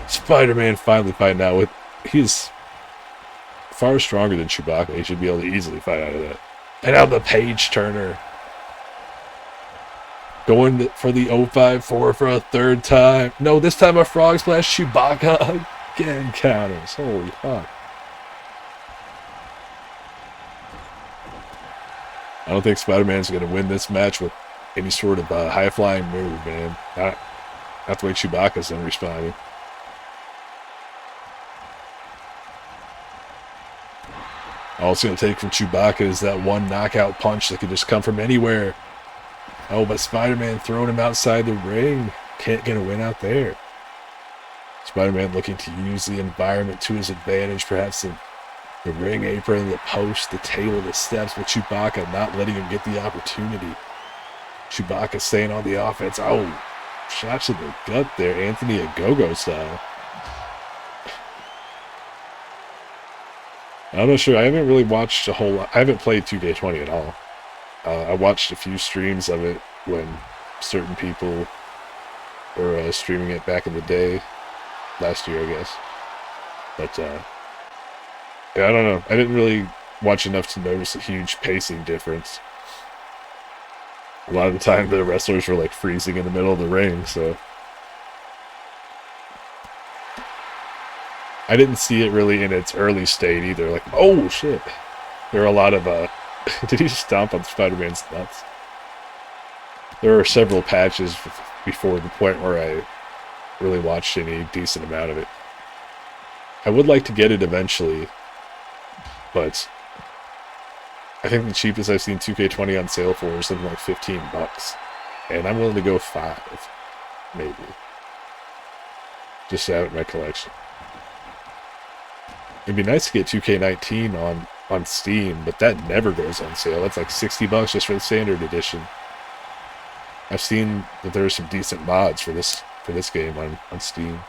Spider-Man finally fighting out with... He's far stronger than Chewbacca. He should be able to easily fight out of that. And now the page turner. Going for the 0.54 for a third time. No, this time a frog splash. Chewbacca again counters. Holy fuck. I don't think Spider-Man's going to win this match with any sort of high-flying move, man. Not the way Chewbacca's been responding. All it's going to take from Chewbacca is that one knockout punch that could just come from anywhere. Oh, but Spider-Man throwing him outside the ring. Can't get a win out there. Spider-Man looking to use the environment to his advantage, perhaps the ring apron, the post, the table, the steps, but Chewbacca not letting him get the opportunity. Chewbacca staying on the offense. Oh, shots in the gut there. Anthony Ogogo style. I'm not sure. I haven't really watched a whole lot. I haven't played 2K20 at all. I watched a few streams of it when certain people were streaming it back in the day. Last year, I guess. But, yeah, I don't know. I didn't really watch enough to notice a huge pacing difference. A lot of the time, the wrestlers were, like, freezing in the middle of the ring, so... I didn't see it really in its early state either. Like, oh, shit. There were a lot of, Did he just stomp on Spider-Man's nuts? There were several patches before the point where I really watched any decent amount of it. I would like to get it eventually, but I think the cheapest I've seen 2K20 on sale for is something like $15, and I'm willing to go $5, maybe, just to have it in my collection. It'd be nice to get 2K19 on Steam, but that never goes on sale. That's like $60 just for the standard edition. I've seen that there are some decent mods for this game on Steam.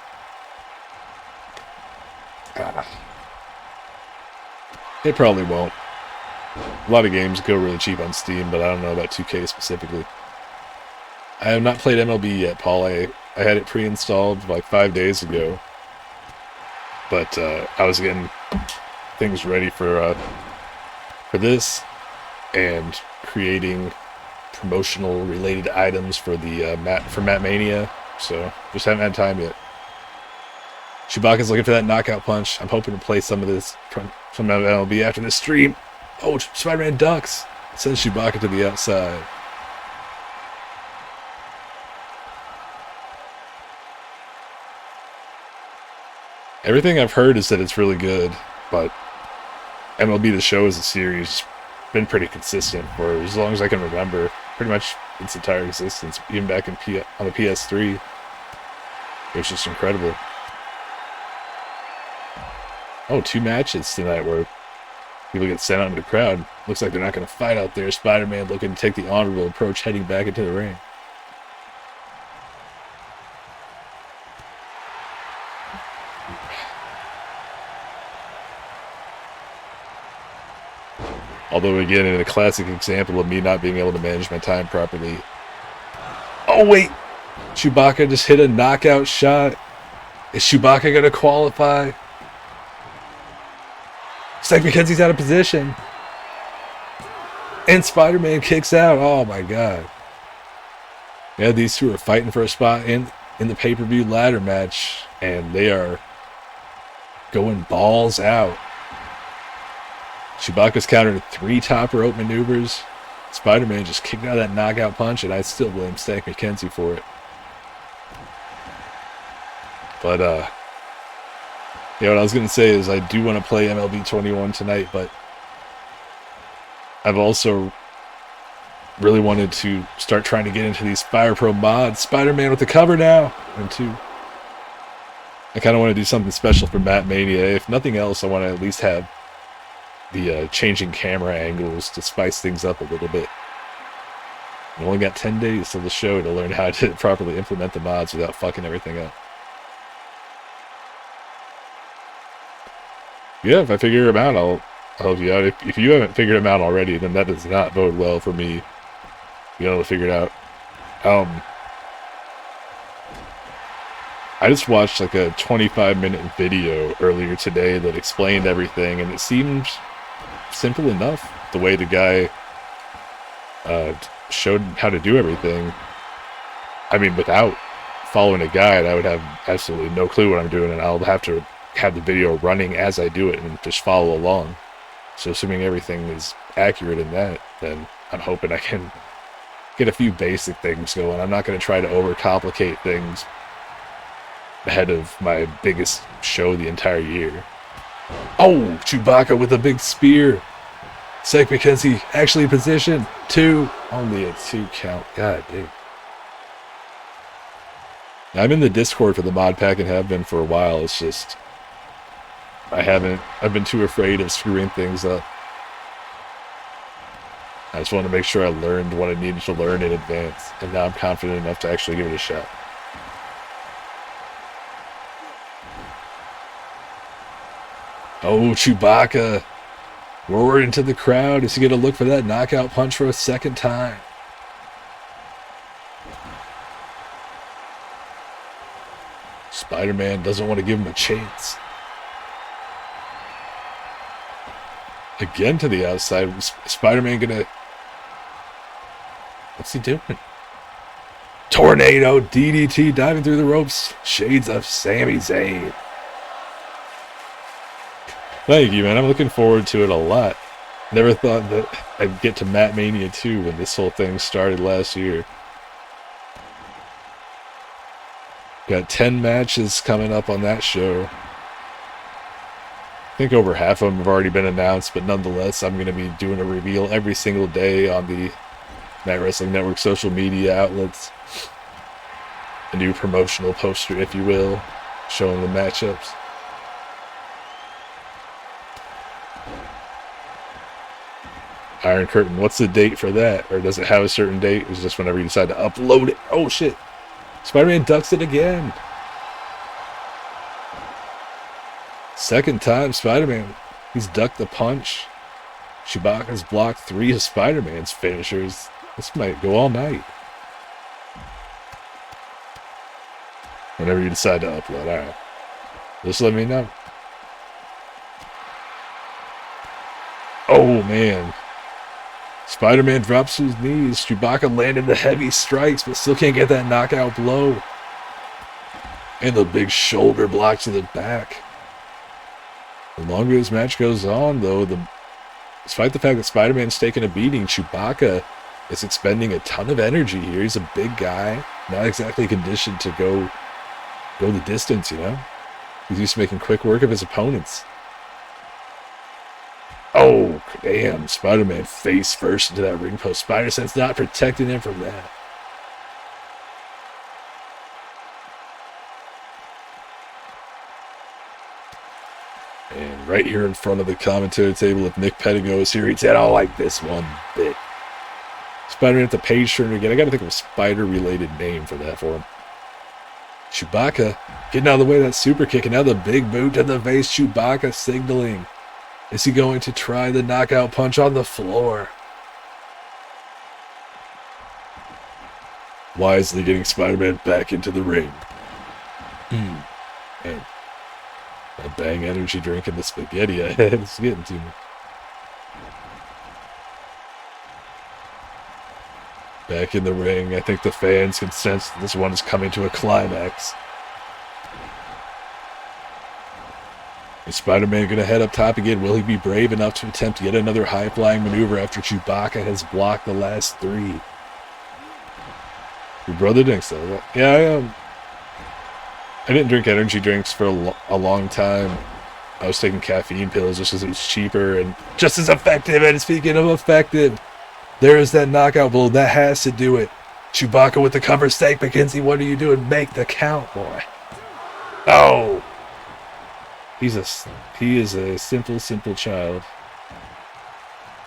It probably won't. A lot of games go really cheap on Steam, but I don't know about 2K specifically. I have not played MLB yet, Paul. I had it pre-installed like 5 days ago, but I was getting things ready for this and creating promotional related items for the Matt Mania. So just haven't had time yet. Chewbacca's looking for that knockout punch. I'm hoping to play some of this from MLB after this stream. Oh, Spider-Man ducks. Sends Chewbacca to the outside. Everything I've heard is that it's really good, but MLB The Show as a series been pretty consistent for as long as I can remember. Pretty much its entire existence, even back on the PS3. It was just incredible. Oh, 2 matches tonight where people get sent out into the crowd. Looks like they're not going to fight out there. Spider-Man looking to take the honorable approach, heading back into the ring. Although, again, in a classic example of me not being able to manage my time properly. Oh, wait! Chewbacca just hit a knockout shot. Is Chewbacca going to qualify? It's like because he's out of position. And Spider-Man kicks out. Oh, my God. Yeah, these two are fighting for a spot in the pay-per-view ladder match. And they are going balls out. Chewbacca's countered 3 top rope maneuvers. Spider-Man just kicked out that knockout punch, and I still blame Stank McKenzie for it. But, what I was going to say is I do want to play MLB 21 tonight, but I've also really wanted to start trying to get into these Fire Pro mods. Spider-Man with the cover now! And 2. I kind of want to do something special for Matt Mania. If nothing else, I want to at least have the changing camera angles to spice things up a little bit. I only got 10 days till the show to learn how to properly implement the mods without fucking everything up. Yeah, if I figure them out, I'll help you out. If you haven't figured them out already, then that does not bode well for me being able to figure it out. I just watched like a 25-minute video earlier today that explained everything, and it seemed simple enough. The way the guy showed how to do everything. I mean, without following a guide, I would have absolutely no clue what I'm doing, and I'll have to have the video running as I do it and just follow along. So assuming everything is accurate in that, then I'm hoping I can get a few basic things going. I'm not going to try to overcomplicate things ahead of my biggest show the entire year. Oh, Chewbacca with a big spear. Stank McKenzie actually in position. 2. Only a 2 count. God damn. I'm in the Discord for the mod pack and have been for a while. It's just I've been too afraid of screwing things up. I just wanted to make sure I learned what I needed to learn in advance, and now I'm confident enough to actually give it a shot. Oh, Chewbacca roared into the crowd. Is he going to look for that knockout punch for a second time? Spider-Man doesn't want to give him a chance. Again to the outside. Spider-Man going to... What's he doing? Tornado DDT diving through the ropes. Shades of Sami Zayn. Thank you, man. I'm looking forward to it a lot. Never thought that I'd get to Matt Mania 2 when this whole thing started last year. Got 10 matches coming up on that show. I think over half of them have already been announced, but nonetheless, I'm going to be doing a reveal every single day on the Night Wrestling Network social media outlets. A new promotional poster, if you will, showing the matchups. Iron Curtain, what's the date for that? Or does it have a certain date? It's just whenever you decide to upload it. Oh shit. Spider-Man ducks it again. Second time Spider-Man. He's ducked the punch. Chewbacca's blocked 3 of Spider-Man's finishers. This might go all night. Whenever you decide to upload, alright. Just let me know. Oh, man. Spider-Man drops to his knees. Chewbacca landed the heavy strikes, but still can't get that knockout blow. And the big shoulder block to the back. The longer this match goes on, though, despite the fact that Spider-Man's taking a beating, Chewbacca is expending a ton of energy here. He's a big guy, not exactly conditioned to go the distance, you know? He's used to making quick work of his opponents. Oh, damn. Spider-Man face first into that ring post. Spider-Sense not protecting him from that. And right here in front of the commentary table, if Nick Pettigo is here, he'd say, I don't like this one bit. Spider-Man at the page turn again. I gotta think of a spider-related name for that for him. Chewbacca getting out of the way of that super kick, and now the big boot to the face. Chewbacca signaling. Is he going to try the knockout punch on the floor? Wisely getting Spider-Man back into the ring. And a bang energy drink and the spaghetti ahead. It's getting to me. Back in the ring. I think the fans can sense that this one is coming to a climax. Is Spider-Man going to head up top again? Will he be brave enough to attempt yet another high-flying maneuver after Chewbacca has blocked the last 3? Your brother drinks so. Yeah, I didn't drink energy drinks for a long time. I was taking caffeine pills just because it was cheaper and just as effective. And speaking of effective, there is that knockout blow. That has to do it. Chewbacca with the cover stake. McKenzie, what are you doing? Make the count, boy. Oh! He is a simple child.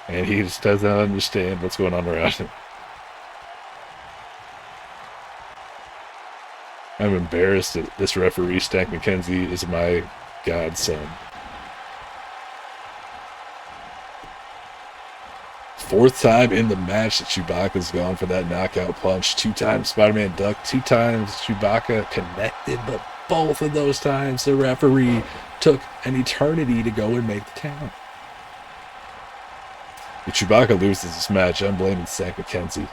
And he just does not understand what's going on around him. I'm embarrassed that this referee, Stack McKenzie, is my godson. 4th time in the match that Chewbacca's gone for that knockout punch. 2 times Spider-Man ducked, 2 times Chewbacca connected, but both of those times the referee took an eternity to go and make the count. If Chewbacca loses this match, I'm blaming Stack McKenzie.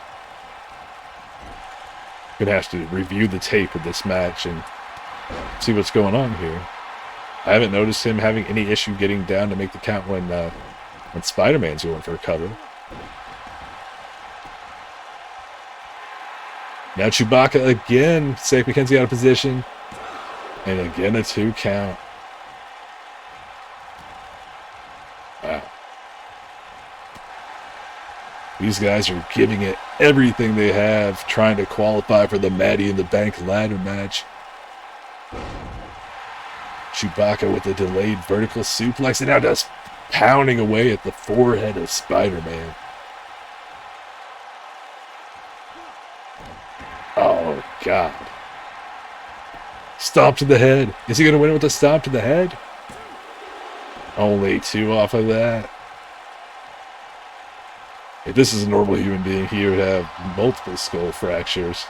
Gonna have to review the tape of this match and see what's going on here. I haven't noticed him having any issue getting down to make the count when Spider-Man's going for a cover. Now Chewbacca again, Stack McKenzie out of position, and again a 2 count. Wow. These guys are giving it everything they have, trying to qualify for the Maddie in the Bank ladder match. Chewbacca with a delayed vertical suplex, and now just pounding away at the forehead of Spider-Man. Oh, God. Stomp to the head. Is he going to win with a stomp to the head? Only 2 off of that. If this is a normal human being, he would have multiple skull fractures.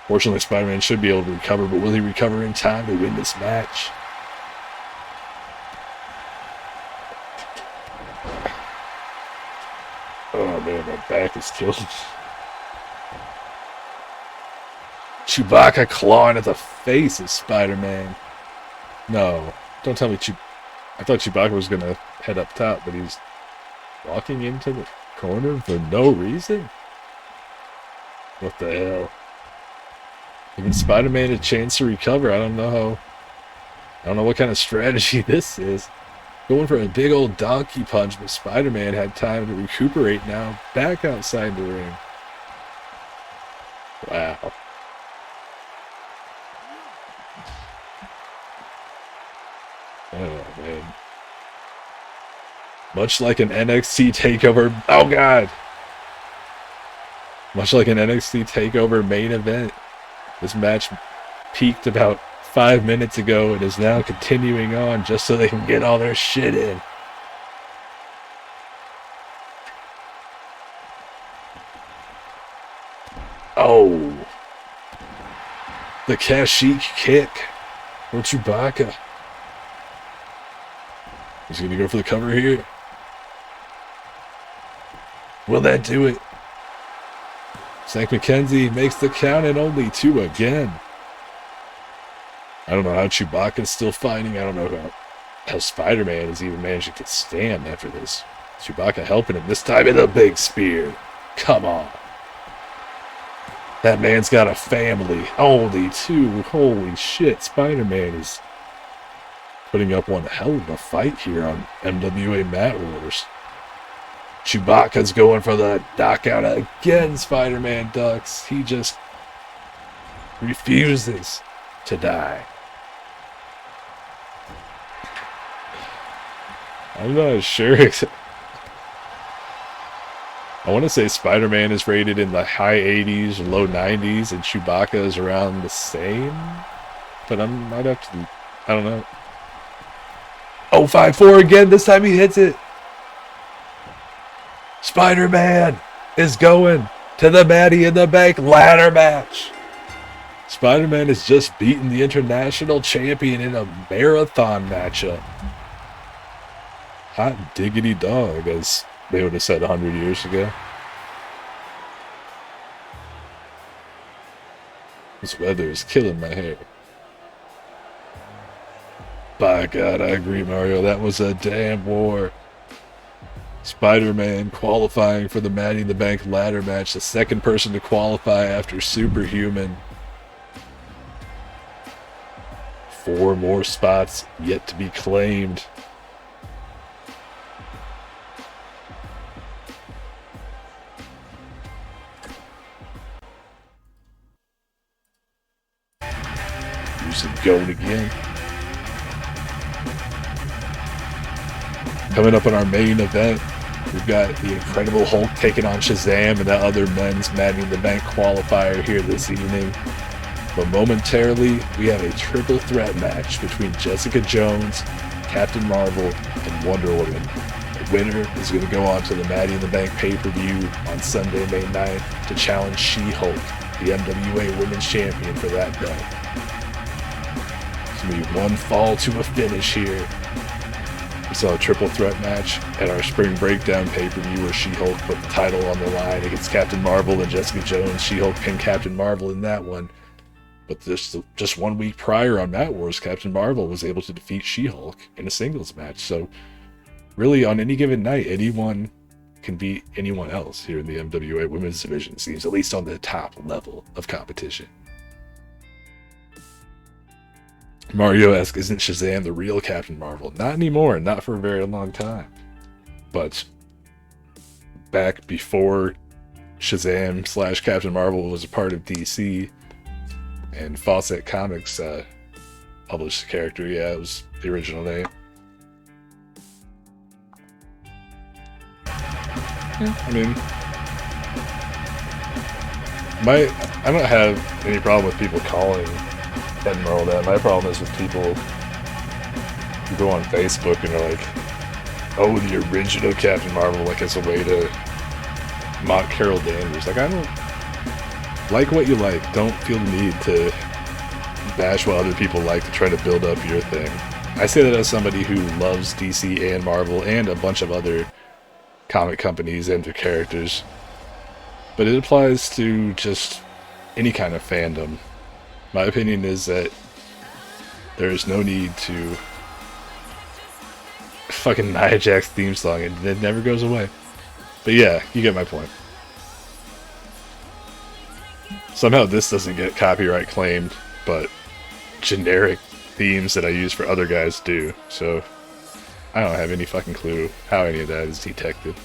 Fortunately, Spider-Man should be able to recover, but will he recover in time to win this match? Oh man, my back is killing me. Chewbacca clawing at the face of Spider-Man. No, don't tell me I thought Chewbacca was going to head up top, but he's walking into the corner for no reason? What the hell? Giving Spider-Man a chance to recover. I don't know what kind of strategy this is. Going for a big old donkey punch, but Spider-Man had time to recuperate now. Back outside the ring. Wow. Oh, man. Much like an NXT TakeOver... Oh, God! Much like an NXT TakeOver main event, this match peaked about 5 minutes ago and is now continuing on just so they can get all their shit in. Oh. The Kashyyyk kick for Chewbacca. He's going to go for the cover here. Will that do it? St. McKenzie makes the count and only 2 again. I don't know how Chewbacca's still fighting. I don't know how Spider-Man is even managing to stand after this. Chewbacca helping him this time in a big spear. Come on. That man's got a family. Only 2. Holy shit. Spider-Man is putting up one hell of a fight here on MWA Mat Wars. Chewbacca's going for the knockout again. Spider-Man ducks. He just refuses to die. I'm not sure. I want to say Spider-Man is rated in the high 80s, low 90s, and Chewbacca is around the same. But I'd have to, I don't know. Oh, 5-4 again. This time he hits it. Spider-Man is going to the Maddie in the Bank ladder match. Spider-Man has just beaten the international champion in a marathon matchup. Hot diggity dog, as they would have said 100 years ago. This weather is killing my hair. By God, I agree, Mario. That was a damn war. Spider-Man qualifying for the Maddie in the Bank ladder match. The second person to qualify after Superhuman. 4 more spots yet to be claimed. Going again. Coming up on our main event, we've got the Incredible Hulk taking on Shazam and that other men's Maddie in the Bank qualifier here this evening. But momentarily, we have a triple threat match between Jessica Jones, Captain Marvel, and Wonder Woman. The winner is going to go on to the Maddie in the Bank pay-per-view on Sunday, May 9th to challenge She-Hulk, the MWA Women's Champion, for that belt. We one fall to a finish here. We saw a triple threat match at our Spring Breakdown pay-per-view where She-Hulk put the title on the line against Captain Marvel and Jessica Jones. She-Hulk pinned Captain Marvel in that one. But just 1 week prior on Mat Wars, Captain Marvel was able to defeat She-Hulk in a singles match. So really, on any given night, anyone can beat anyone else here in the MWA Women's Division, it seems, at least on the top level of competition. Mario asks, isn't Shazam the real Captain Marvel? Not anymore, not for a very long time. But back before Shazam / Captain Marvel was a part of DC and Fawcett Comics published the character, yeah, it was the original name. I mean, I don't have any problem with people calling Captain Marvel that. My problem is with people who go on Facebook and are like, oh, the original Captain Marvel, like it's a way to mock Carol Danvers. Like, I don't like what you like. Don't feel the need to bash what other people like to try to build up your thing. I say that as somebody who loves DC and Marvel and a bunch of other comic companies and their characters. But it applies to just any kind of fandom. My opinion is that there is no need to fucking Nia Jax's theme song. It never goes away. But yeah, you get my point. Somehow this doesn't get copyright claimed, but generic themes that I use for other guys do. So I don't have any fucking clue how any of that is detected.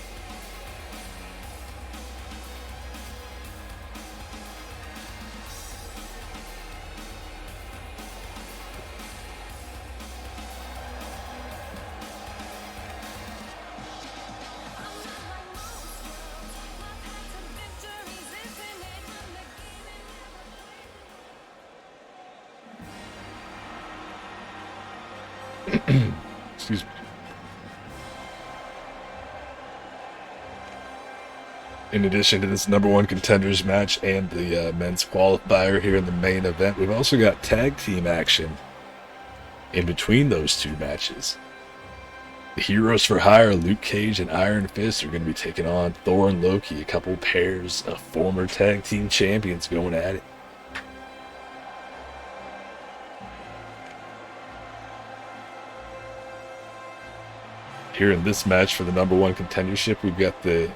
Excuse me. In addition to this number one contenders match and the men's qualifier here in the main event, we've also got tag team action in between those two matches. The Heroes for Hire, Luke Cage and Iron Fist, are going to be taking on Thor and Loki, a couple pairs of former tag team champions going at it. Here in this match for the number one contendership, we've got the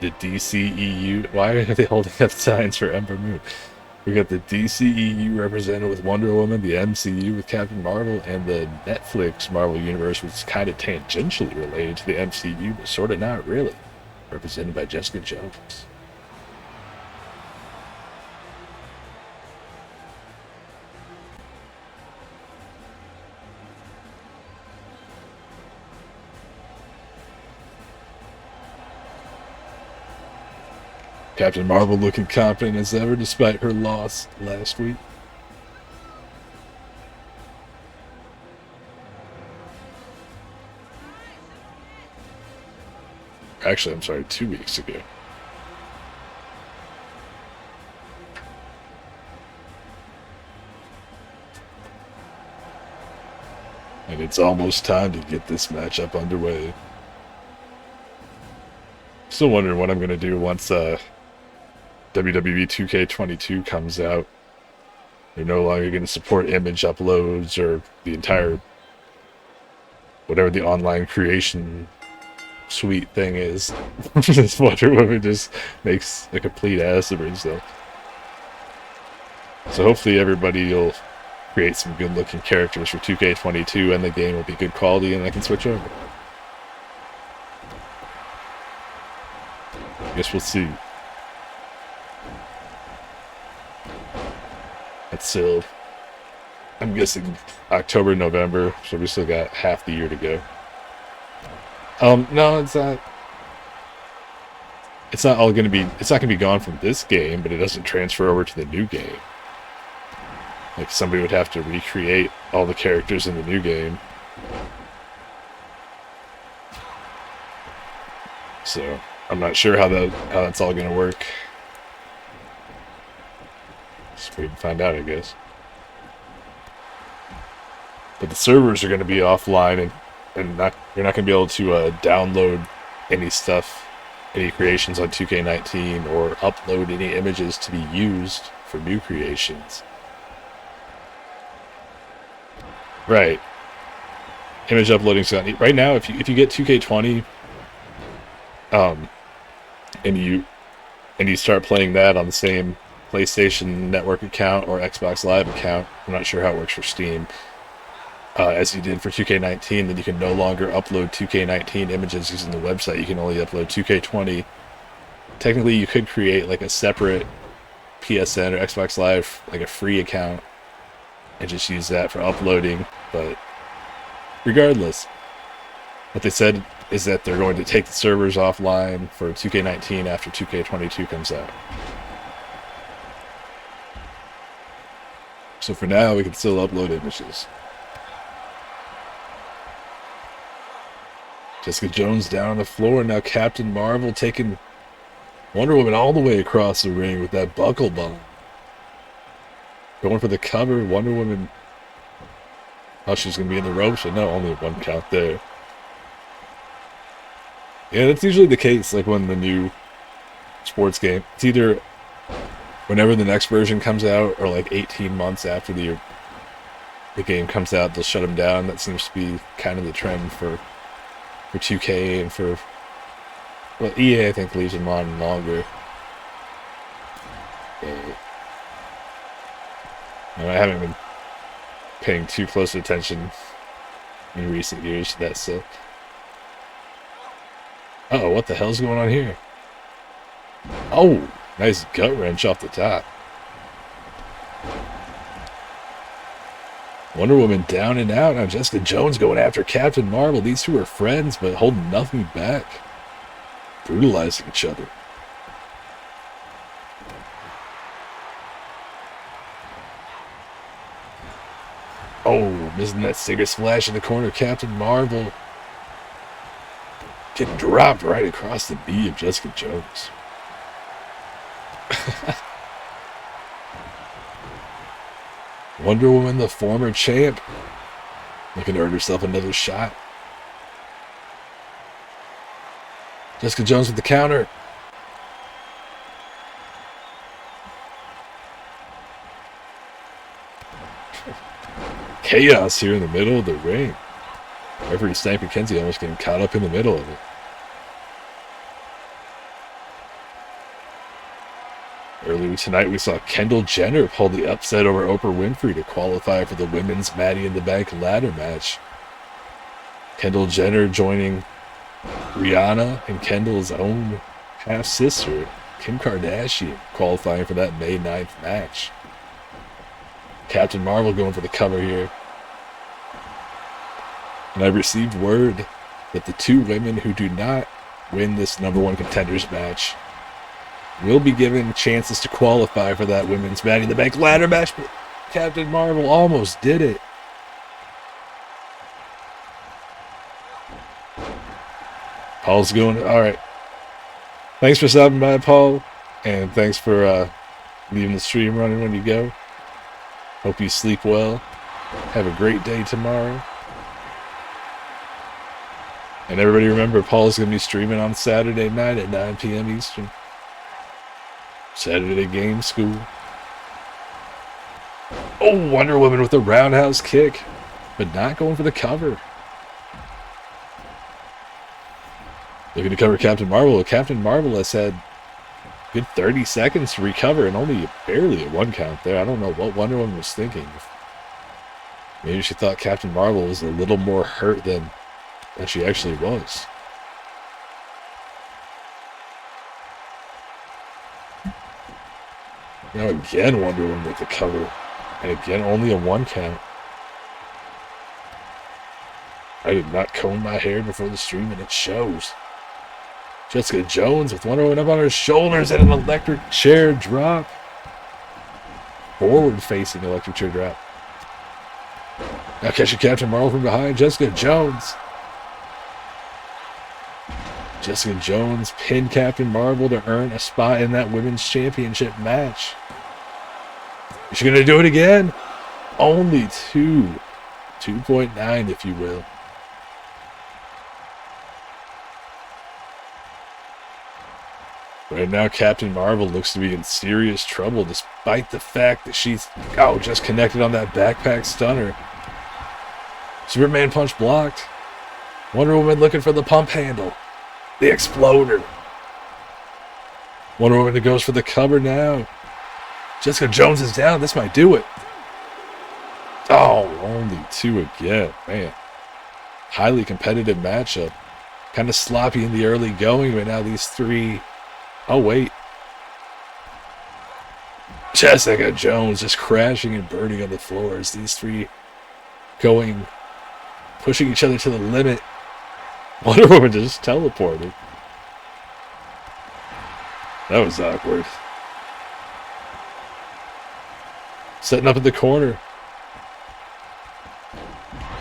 DCEU. Why are they holding up signs for Ember Moon? We got the DCEU represented with Wonder Woman, the MCU with Captain Marvel, and the Netflix Marvel Universe, which is kind of tangentially related to the MCU, but sort of not really, represented by Jessica Jones. Captain Marvel looking confident as ever despite her loss last week. Actually, I'm sorry, 2 weeks ago. And it's almost time to get this matchup underway. Still wondering what I'm going to do once WWE 2K22 comes out. They're no longer going to support image uploads or the entire, whatever the online creation suite thing is. This Wonder Woman just makes a complete ass of herself. So hopefully everybody will create some good looking characters for 2K22 and the game will be good quality and I can switch over. Guess we'll see. That's still, I'm guessing October, November, so we still got half the year to go. No, it's not. It's not all gonna be. It's not gonna be gone from this game, but it doesn't transfer over to the new game. Like somebody would have to recreate all the characters in the new game. So I'm not sure how that's all gonna work. Just wait and find out, I guess. But the servers are going to be offline, and you're not going to be able to download any stuff, any creations on 2K19, or upload any images to be used for new creations. Right. Image uploading's not right now. If you get 2K20, and you start playing that on the same PlayStation Network account or Xbox Live account, I'm not sure how it works for Steam, as you did for 2K19, then you can no longer upload 2K19 images using the website. You can only upload 2K20. Technically, you could create like a separate PSN or Xbox Live, like a free account, and just use that for uploading, but regardless, what they said is that they're going to take the servers offline for 2K19 after 2K22 comes out. So for now, we can still upload images. Jessica Jones down on the floor, and now Captain Marvel taking Wonder Woman all the way across the ring with that buckle bomb. Going for the cover, Wonder Woman. Oh, she's going to be in the ropes, but no, only one count there. Yeah, that's usually the case, like when the new sports game, it's either whenever the next version comes out or like 18 months after the game comes out, they'll shut them down. That seems to be kind of the trend for 2K and for, well, EA I think leaves them on longer. And I haven't been paying too close attention in recent years to that stuff. Uh-oh, what the hell's going on here? Oh, nice gut wrench off the top. Wonder Woman down and out. Now Jessica Jones going after Captain Marvel. These two are friends, but holding nothing back. Brutalizing each other. Oh, missing that Stinger Splash in the corner. Captain Marvel getting dropped right across the knee of Jessica Jones. Wonder Woman, the former champ, looking to earn herself another shot. Jessica Jones with the counter. Chaos here in the middle of the ring. Referee Stank McKenzie almost getting caught up in the middle of it. Earlier tonight, we saw Kendall Jenner pull the upset over Oprah Winfrey to qualify for the women's Maddie in the Bank ladder match. Kendall Jenner joining Rihanna and Kendall's own half-sister, Kim Kardashian, qualifying for that May 9th match. Captain Marvel going for the cover here. And I've received word that the two women who do not win this #1 contenders match will be given chances to qualify for that women's Maddie in the Bank ladder match, but Captain Marvel almost did it. Paul's going, all right. Thanks for stopping by, Paul, and thanks for leaving the stream running when you go. Hope you sleep well. Have a great day tomorrow. And everybody remember, Paul's going to be streaming on Saturday night at 9 p.m. Eastern. Saturday Game School. Oh, Wonder Woman with a roundhouse kick, but not going for the cover. Looking to cover Captain Marvel. Captain Marvel has had a good 30 seconds to recover and only barely a 1 count there. I don't know what Wonder Woman was thinking. Maybe she thought Captain Marvel was a little more hurt than she actually was. Now again Wonder Woman with the cover. And again only a 1 count. I did not comb my hair before the stream and it shows. Jessica Jones with Wonder Woman up on her shoulders and an electric chair drop. Forward facing electric chair drop. Now catching Captain Marvel from behind. Jessica Jones. Jessica Jones pinned Captain Marvel to earn a spot in that women's championship match. Is she going to do it again? Only 2.9 if you will. Right now, Captain Marvel looks to be in serious trouble despite the fact that she's just connected on that backpack stunner. Superman punch blocked. Wonder Woman looking for the pump handle. The exploder. Wonder Woman goes for the cover now. Jessica Jones is down. This might do it. Oh, only 2 again. Man. Highly competitive matchup. Kind of sloppy in the early going, but now these three... Oh, wait. Jessica Jones just crashing and burning on the floor as these three going, pushing each other to the limit. Wonder Woman just teleported. That was awkward. Setting up in the corner.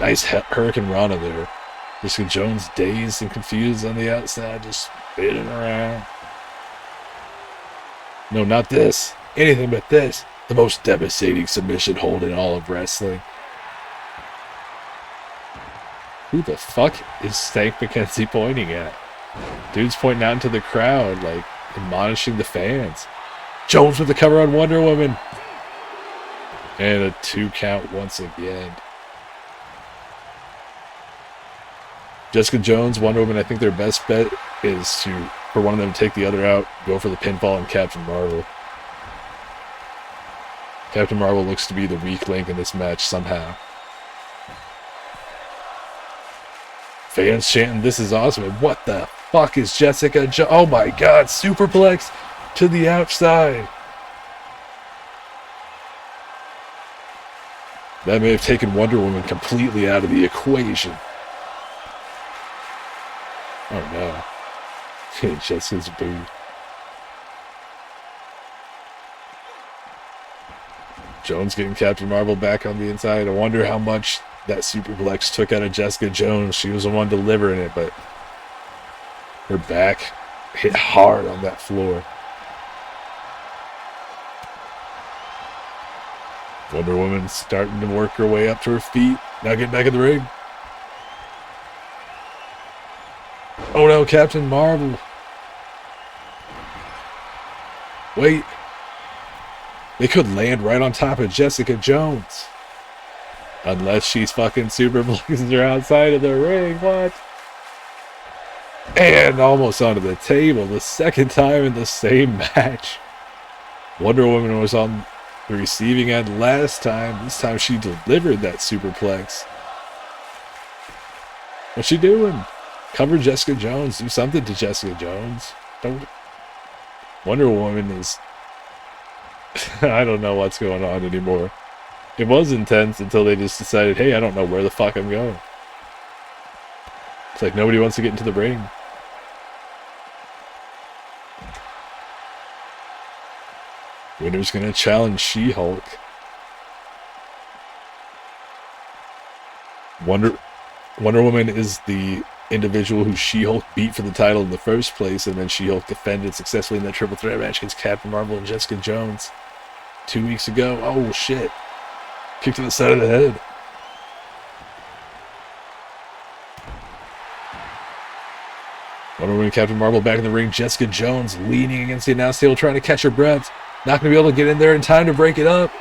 Nice Hurricane Rana there. Jessica Jones dazed and confused on the outside, just spinning around. No, not this. Anything but this. The most devastating submission hold in all of wrestling. Who the fuck is Stank McKenzie pointing at? Dude's pointing out into the crowd, like, admonishing the fans. Jones with the cover on Wonder Woman. And a 2 count once again. Jessica Jones, Wonder Woman, I think their best bet is for one of them to take the other out, go for the pinfall on Captain Marvel. Captain Marvel looks to be the weak link in this match somehow. Fans chanting, "This is awesome." And what the fuck is Jessica Jones? Oh my god, superplex to the outside. That may have taken Wonder Woman completely out of the equation. Oh no. Jessica's booed. Jones getting Captain Marvel back on the inside. I wonder how much that superplex took out of Jessica Jones. She was the one delivering it, but her back hit hard on that floor. Wonder Woman starting to work her way up to her feet. Now getting back in the ring. Oh no, Captain Marvel. Wait. They could land right on top of Jessica Jones. Unless she's fucking superplexing her outside of the ring. What? And almost onto the table. The second time in the same match. Wonder Woman was on the receiving end last time. This time she delivered that superplex. What's she doing? Cover Jessica Jones. Do something to Jessica Jones. Don't. Wonder Woman is... I don't know what's going on anymore. It was intense until they just decided, hey, I don't know where the fuck I'm going. It's like nobody wants to get into the ring. Winner's gonna challenge She-Hulk. Wonder Woman is the individual who She-Hulk beat for the title in the first place, and then She-Hulk defended successfully in that triple threat match against Captain Marvel and Jessica Jones 2 weeks ago. Oh shit. Kick to the side of the head. Wonder Woman and Captain Marvel back in the ring. Jessica Jones leaning against the announce table trying to catch her breath. Not going to be able to get in there in time to break it up.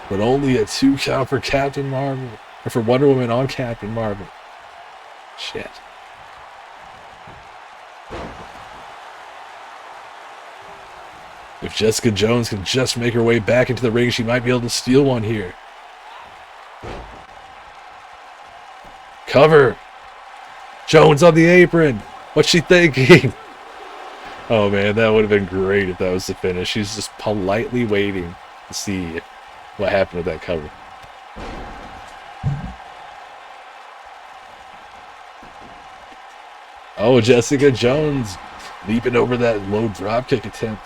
But only a 2 count for Captain Marvel. Or for Wonder Woman on Captain Marvel. Shit. If Jessica Jones can just make her way back into the ring, she might be able to steal one here. Cover. Jones on the apron. What's she thinking? Oh man, that would have been great if that was the finish. She's just politely waiting to see what happened with that cover. Oh, Jessica Jones leaping over that low dropkick attempt.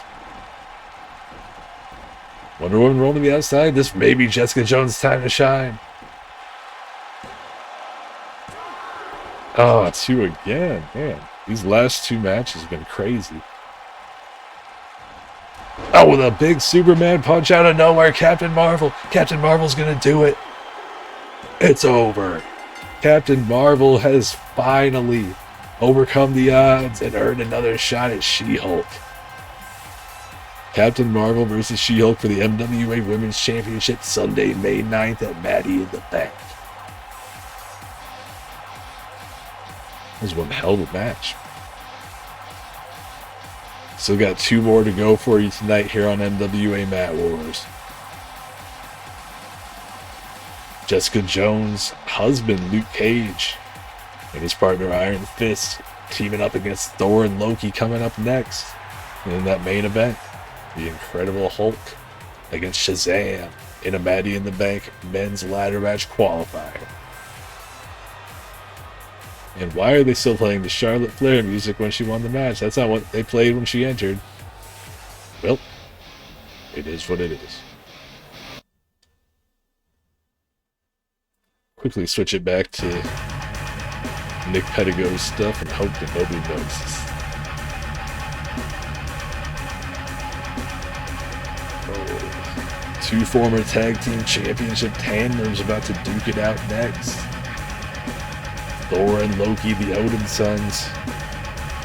Wonder Woman rolling to the outside. This may be Jessica Jones' time to shine. Oh, 2 again. Man, these last 2 matches have been crazy. Oh, with a big Superman punch out of nowhere, Captain Marvel. Captain Marvel's gonna do it. It's over. Captain Marvel has finally overcome the odds and earned another shot at She-Hulk. Captain Marvel versus She-Hulk for the MWA Women's Championship Sunday, May 9th at Maddie in the Bank. This was one hell of a match. Still got 2 more to go for you tonight here on MWA Mat Wars. Jessica Jones' husband, Luke Cage, and his partner Iron Fist teaming up against Thor and Loki coming up next. And in that main event, the Incredible Hulk against Shazam in a Maddie in the Bank men's ladder match qualifier. And why are they still playing the Charlotte Flair music when she won the match? That's not what they played when she entered. Well, it is what it is. Quickly switch it back to Nick Pettigo's stuff and hope that nobody notices. Oh, 2 former tag team championship tandems about to duke it out next. Thor and Loki, the Odin Sons,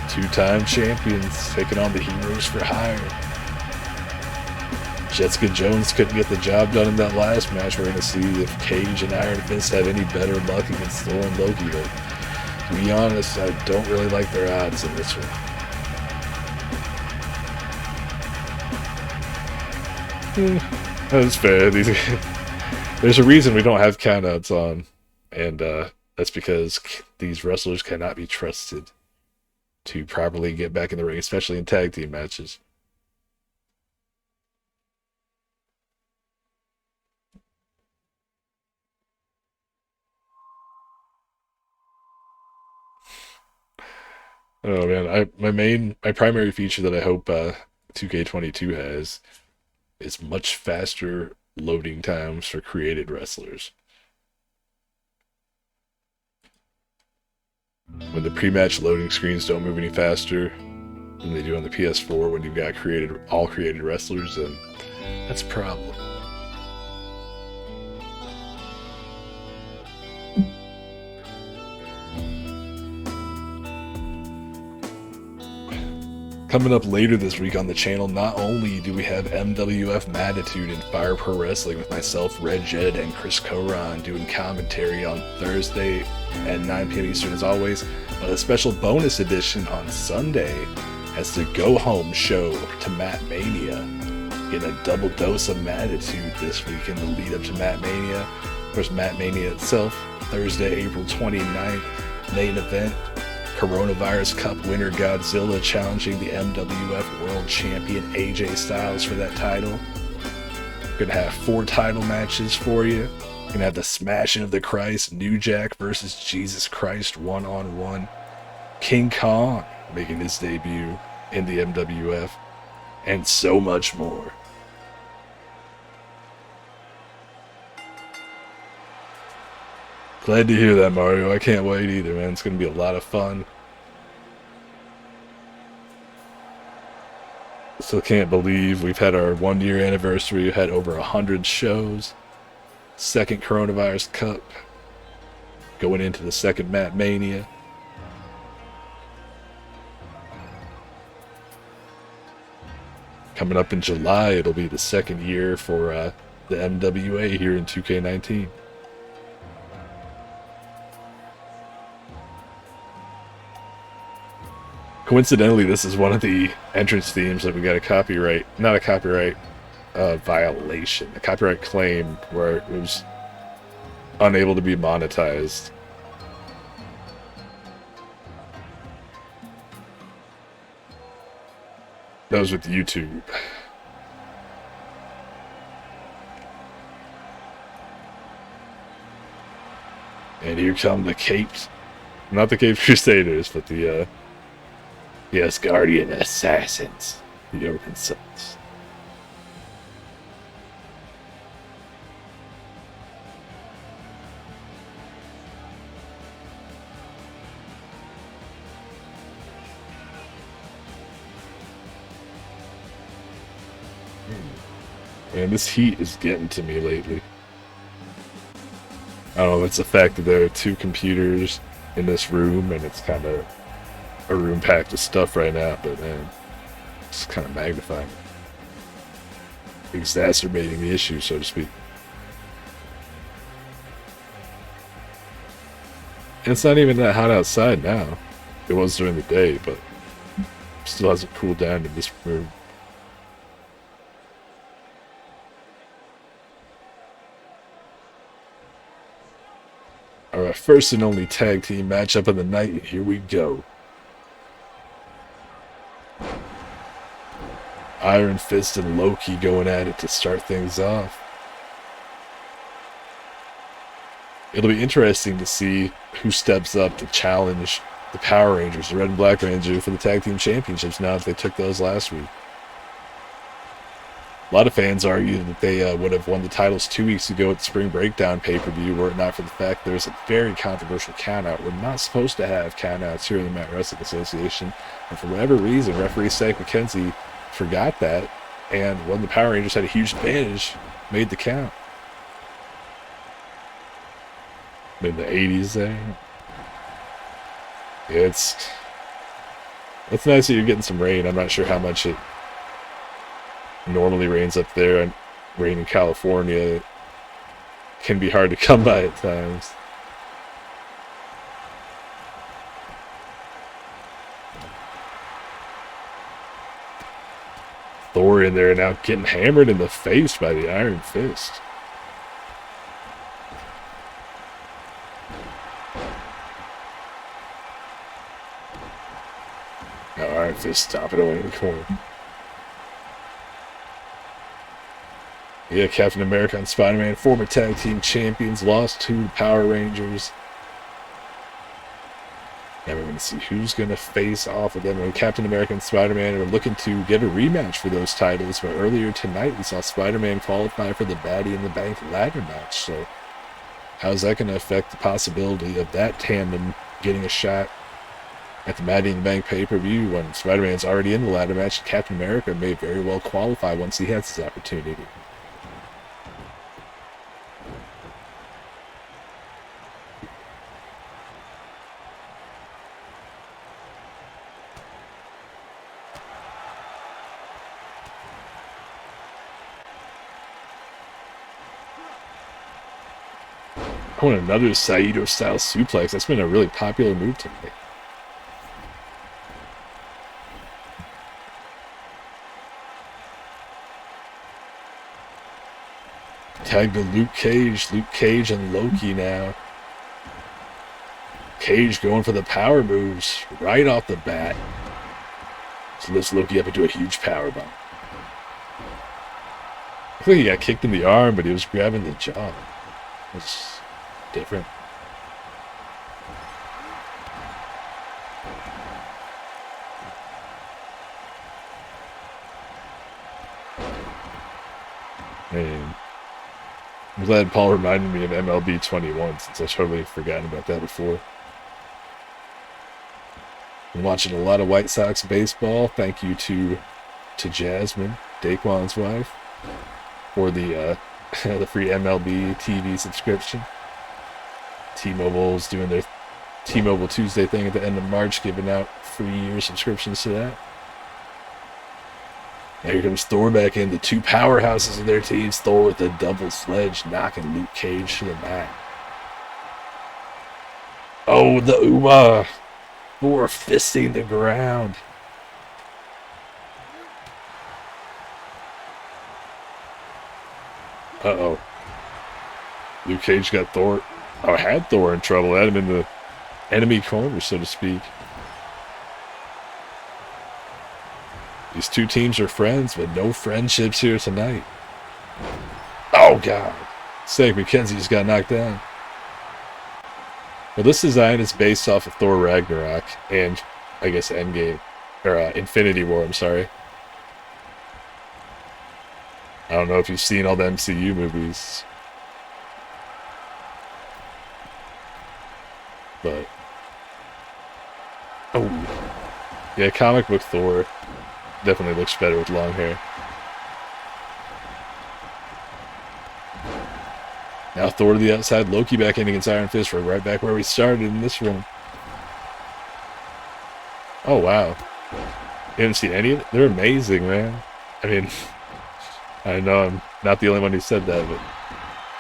2-time champions, taking on the Heroes for Hire. Jessica Jones couldn't get the job done in that last match. We're going to see if Cage and Iron Fist have any better luck against Thor and Loki, but to be honest, I don't really like their odds in this one. That's fair. There's a reason we don't have countouts on, and that's because these wrestlers cannot be trusted to properly get back in the ring, especially in tag team matches. Oh man, my primary feature that I hope 2K22 has is much faster loading times for created wrestlers. When the pre-match loading screens don't move any faster than they do on the PS4 when you've got all created wrestlers, then that's a problem. Coming up later this week on the channel, not only do we have MWF Mattitude and Fire Pro Wrestling with myself, Red Jed, and Chris Coron doing commentary on Thursday at 9 p.m. Eastern as always, but a special bonus edition on Sunday has the Go Home show to Matt Mania. Getting a double dose of Mattitude this week in the lead up to Matt Mania. Of course, Matt Mania itself, Thursday, April 29th, main event. Coronavirus Cup winner Godzilla challenging the MWF World Champion AJ Styles for that title. Gonna have 4 title matches for you. Gonna have the Smashing of the Christ, New Jack versus Jesus Christ 1-on-1. King Kong making his debut in the MWF, and so much more. Glad to hear that, Mario. I can't wait either, man. It's going to be a lot of fun. Still can't believe we've had our 1-year anniversary. We've had over 100 shows. Second Coronavirus Cup. Going into the second Matt Mania. Coming up in July, it'll be the second year for the MWA here in 2K19. Coincidentally, this is one of the entrance themes that we got a copyright, not a copyright violation, a copyright claim where it was unable to be monetized. That was with YouTube. And here come the Capes. Not the Capes Crusaders, but the Asgardian Assassins. The Open Sons. Man, this heat is getting to me lately. I don't know if it's the fact that there are 2 computers in this room and it's kind of a room packed with stuff right now, but man, it's kind of magnifying, exacerbating the issue, so to speak. And it's not even that hot outside now. It was during the day, but still hasn't cooled down in this room. Alright, first and only tag team matchup of the night, and here we go. Iron Fist and Loki going at it to start things off. It'll be interesting to see who steps up to challenge the Power Rangers, the Red and Black Ranger, for the Tag Team Championships now that they took those last week. A lot of fans argue that they would have won the titles 2 weeks ago at the Spring Breakdown pay-per-view were it not for the fact there's a very controversial countout. We're not supposed to have countouts here in the Mat Wrestling Association, and for whatever reason, referee Zach McKenzie forgot that, and when the Power Rangers had a huge advantage, made the count. In the 80s there. Yeah, it's nice that you're getting some rain. I'm not sure how much it normally rains up there, and rain in California can be hard to come by at times. Thor in there now getting hammered in the face by the Iron Fist. Now Iron Fist stomping away in the corner. Yeah, Captain America and Spider-Man, former tag team champions, lost to the Power Rangers. Now we're going to see who's going to face off with them. And Captain America and Spider-Man are looking to get a rematch for those titles. But earlier tonight, we saw Spider-Man qualify for the Baddie in the Bank ladder match. So how's that going to affect the possibility of that tandem getting a shot at the Baddie in the Bank pay-per-view when Spider-Man's already in the ladder match? Captain America may very well qualify once he has his opportunity. Oh, and another Saito-style suplex. That's been a really popular move tonight. Tag to Luke Cage. Luke Cage and Loki now. Cage going for the power moves right off the bat. So lifts Loki up into a huge power bomb. I think he got kicked in the arm, but he was grabbing the jaw. It's different. Man, I'm glad Paul reminded me of MLB 21 since I totally forgotten about that before. Been watching a lot of White Sox baseball. Thank you to Jasmine, Daquan's wife, for the the free MLB TV subscription. T-Mobile's doing their T-Mobile Tuesday thing at the end of March, giving out free year subscriptions to that. Now here comes Thor back in. The two powerhouses of their teams. Thor with a double sledge, knocking Luke Cage to the mat. Oh, the Uma. Thor fisting the ground. Uh-oh. Luke Cage got Thor. Oh, had Thor in trouble. Had him in the enemy corner, so to speak. These two teams are friends, but no friendships here tonight. Oh, God. Sag McKenzie just got knocked down. Well, this design is based off of Thor Ragnarok and, I guess, Endgame. Or, Infinity War, I'm sorry. I don't know if you've seen all the MCU movies. But... oh. Yeah, comic book Thor definitely looks better with long hair. Now Thor to the outside, Loki back in against Iron Fist. We're right back where we started in this one. Oh, wow. You haven't seen any of it? They're amazing, man. I mean, I know I'm not the only one who said that, but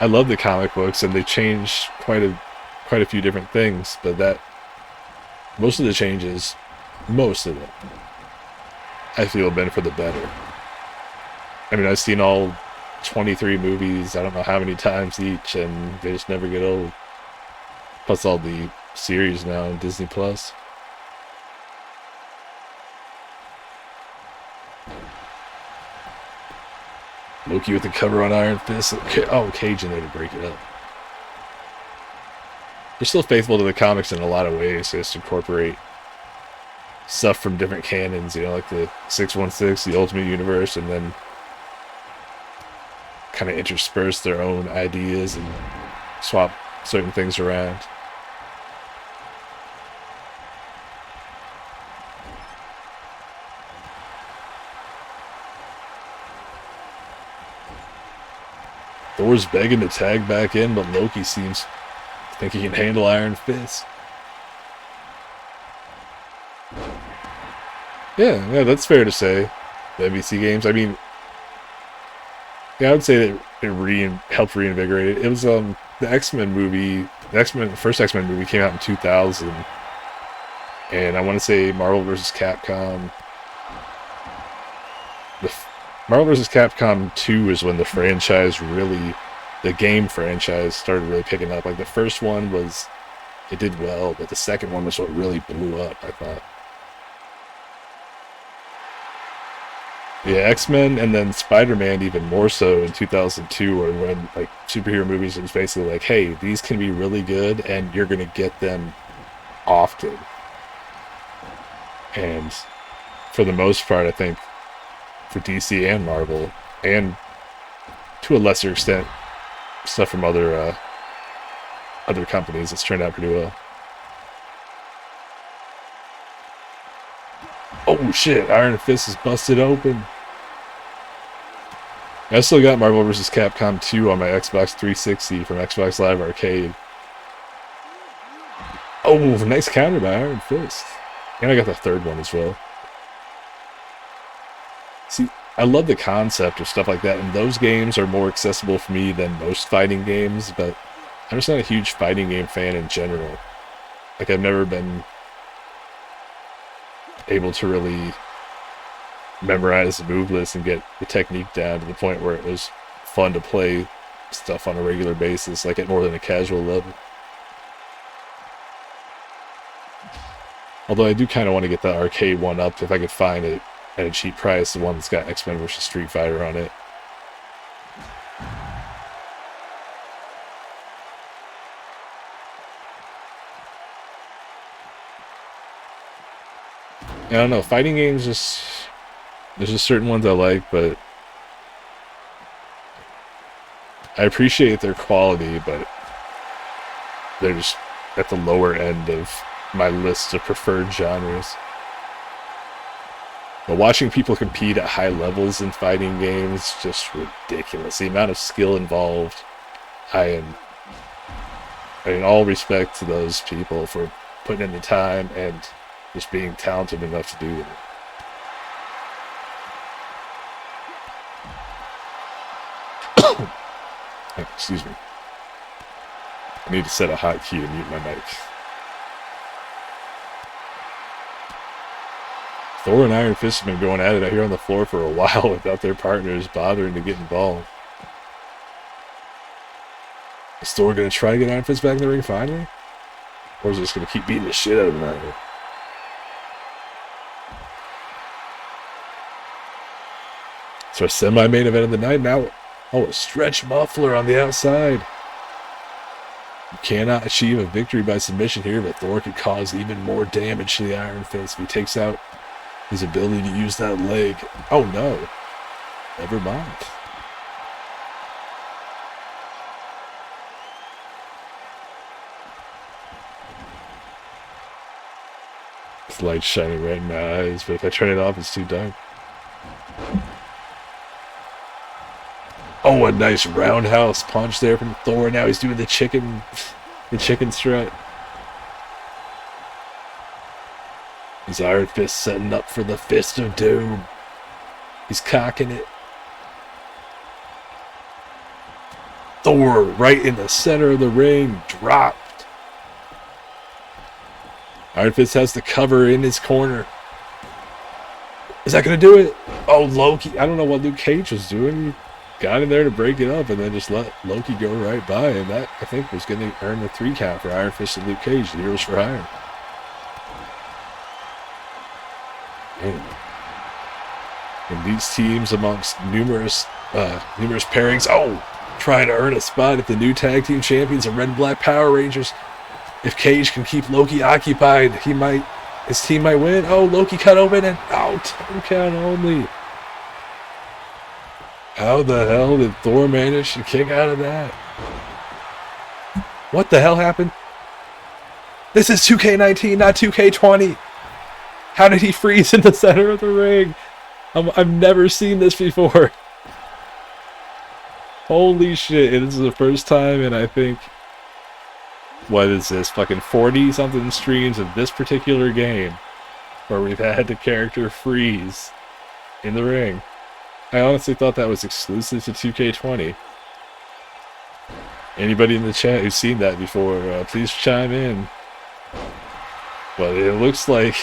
I love the comic books, and they changed quite a few different things, but that most of the changes, most of them, I feel have been for the better. I mean, I've seen all 23 movies, I don't know how many times each, and they just never get old. Plus all the series now on Disney Plus. Loki with the cover on Iron Fist. Oh, Cage in there to break it up. They're still faithful to the comics in a lot of ways. They just incorporate stuff from different canons, you know, like the 616, the Ultimate Universe, and then kind of intersperse their own ideas and swap certain things around. Thor's begging to tag back in, but Loki seems to think he can handle Iron Fist. Yeah, that's fair to say. The NBC games, I mean, yeah, I would say that it helped reinvigorate it. It was the X-Men movie, the first X-Men movie came out in 2000, and I want to say Marvel vs. Capcom. Marvel vs. Capcom 2 is when the franchise really, the game franchise started really picking up. Like the first one it did well, but the second one was what really blew up, I thought. Yeah, X-Men and then Spider-Man even more so in 2002, or when like superhero movies was basically like, hey, these can be really good and you're going to get them often. And for the most part, I think for DC and Marvel, and to a lesser extent, stuff from other companies, it's turned out pretty well. Oh shit, Iron Fist is busted open. I still got Marvel vs. Capcom 2 on my Xbox 360 from Xbox Live Arcade. Oh, nice counter by Iron Fist. And I got the third one as well. See, I love the concept of stuff like that, and those games are more accessible for me than most fighting games, but I'm just not a huge fighting game fan in general. Like, I've never been able to really memorize the move list and get the technique down to the point where it was fun to play stuff on a regular basis, like at more than a casual level. Although I do kind of want to get the arcade one up if I could find it at a cheap price, the one that's got X-Men vs. Street Fighter on it. I don't know, fighting games there's just certain ones I like, but I appreciate their quality, but they're just at the lower end of my list of preferred genres. But watching people compete at high levels in fighting games is just ridiculous. The amount of skill involved, I mean, all respect to those people for putting in the time and just being talented enough to do it. Excuse me. I need to set a hotkey to mute my mic. Thor and Iron Fist have been going at it out here on the floor for a while without their partners bothering to get involved. Is Thor going to try to get Iron Fist back in the ring finally? Or is he just going to keep beating the shit out of him out here? So a semi-main event of the night now. Oh, a stretch muffler on the outside. You cannot achieve a victory by submission here, but Thor could cause even more damage to the Iron Fist if he takes out his ability to use that leg. Oh no. Never mind. This light's shining right in my eyes, but if I turn it off, it's too dark. Oh, a nice roundhouse punch there from Thor. Now he's doing the chicken strut. His Iron Fist setting up for the Fist of Doom. He's cocking it. Thor right in the center of the ring, dropped. Iron Fist has the cover in his corner. Is that going to do it? Oh, Loki. I don't know what Luke Cage was doing. He got in there to break it up and then just let Loki go right by. And that, I think, was going to earn the 3 count for Iron Fist and Luke Cage, the Heroes for Hire. And these teams, amongst numerous pairings, trying to earn a spot at the new tag team champions, the Red and Black Power Rangers. If Cage can keep Loki occupied, his team might win. Oh, Loki cut open and out. 10 count only. How the hell did Thor manage to kick out of that? What the hell happened? This is 2K19, not 2K20. How did he freeze in the center of the ring? I've never seen this before. Holy shit, this is the first time in, I think, what is this, fucking 40-something streams of this particular game where we've had the character freeze in the ring. I honestly thought that was exclusive to 2K20. Anybody in the chat who's seen that before, please chime in. But it looks like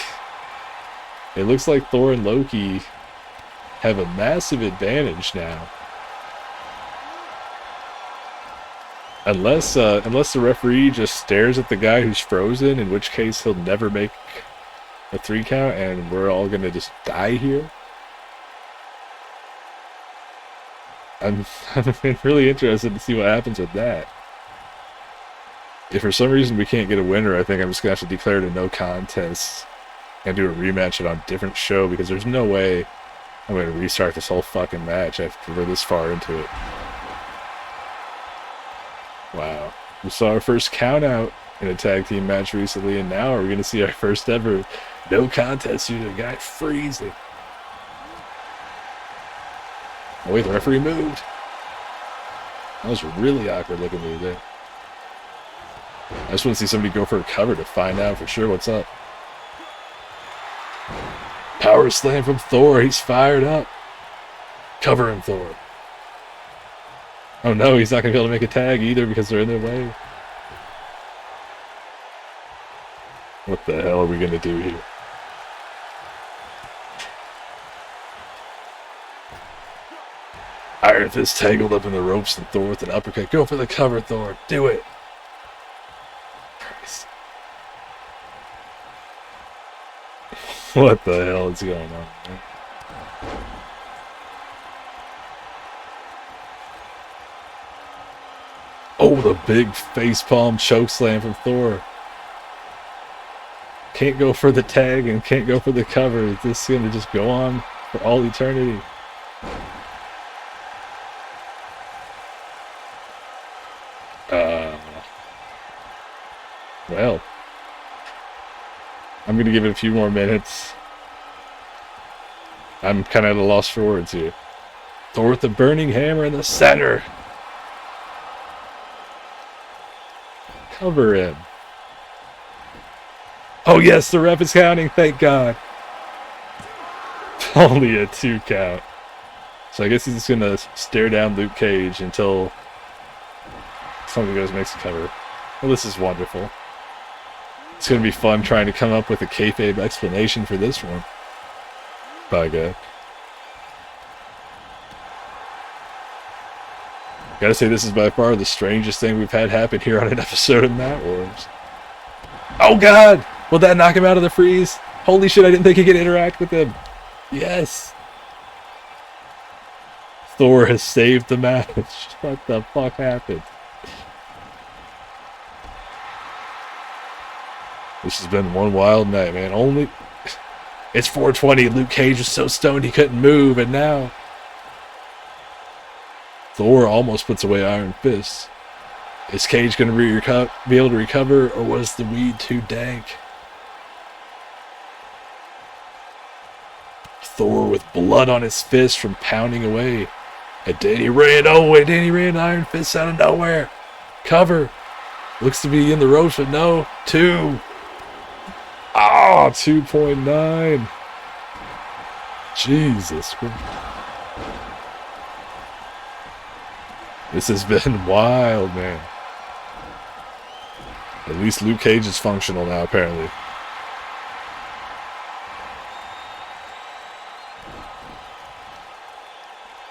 Thor and Loki have a massive advantage now. Unless the referee just stares at the guy who's frozen, in which case he'll never make a 3 count and we're all gonna just die here. I'm really interested to see what happens with that. If for some reason we can't get a winner, I think I'm just gonna have to declare it a no contest and do a rematch on a different show, because there's no way I'm gonna restart this whole fucking match after we're this far into it. Wow. We saw our first count out in a tag team match recently, and now we're gonna see our first ever no contest due to the guy freezing. Oh wait, the referee moved. That was a really awkward looking move there. I just want to see somebody go for a cover to find out for sure what's up. Power slam from Thor. He's fired up. Covering Thor. Oh no, he's not going to be able to make a tag either because they're in their way. What the hell are we gonna do here? Iron Fist tangled up in the ropes and Thor with an uppercut. Go for the cover, Thor. Do it. Christ. What the hell is going on, man? Oh, the big facepalm chokeslam from Thor. Can't go for the tag and can't go for the cover. Is this going to just go on for all eternity? Well, I'm going to give it a few more minutes. I'm kind of at a loss for words here. Thor with the burning hammer in the center. Cover him. Oh yes, the ref is counting, thank God. Only a 2 count. So I guess he's just going to stare down Luke Cage until something goes makes a cover. Well, this is wonderful. It's going to be fun trying to come up with a kayfabe explanation for this one. By God. Gotta say, this is by far the strangest thing we've had happen here on an episode of Mat Wars. Oh God! Will that knock him out of the freeze? Holy shit, I didn't think he could interact with him. Yes! Thor has saved the match. What the fuck happened? This has been one wild night, man. Only... It's 4:20. Luke Cage was so stoned he couldn't move, and now... Thor almost puts away Iron Fist. Is Cage going to be able to recover, or was the weed too dank? Thor with blood on his fist from pounding away at Danny Rand. Oh, wait, Danny Rand, Iron Fist out of nowhere. Cover. Looks to be in the ropes, but no. 2. Ah, 2.9. Jesus Christ. This has been wild, man. At least Luke Cage is functional now, apparently.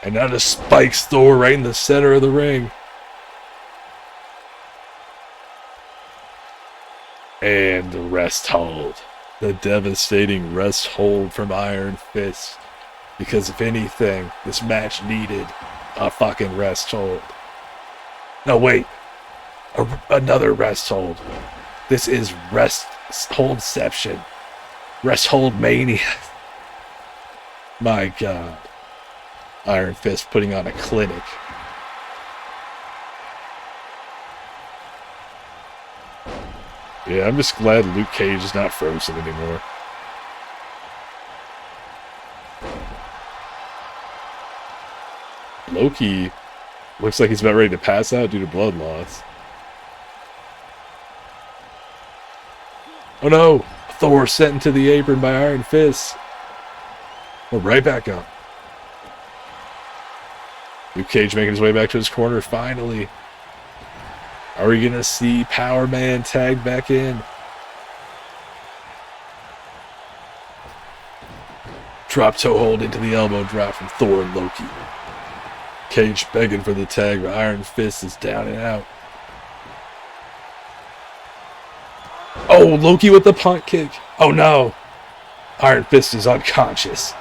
And now just spikes Thor right in the center of the ring. And the rest hold. The devastating rest hold from Iron Fist. Because if anything, this match needed a fucking rest hold. No, wait. Another rest hold. This is rest holdception. Rest hold mania. My God. Iron Fist putting on a clinic. Yeah, I'm just glad Luke Cage is not frozen anymore. Loki looks like he's about ready to pass out due to blood loss. Oh no! Thor sent into the apron by Iron Fist. Well, right back up. Luke Cage making his way back to his corner finally. Are we gonna see Power Man tag back in? Drop toe hold into the elbow drop from Thor and Loki. Cage begging for the tag, but Iron Fist is down and out. Oh, Loki with the punt kick. Oh no. Iron Fist is unconscious.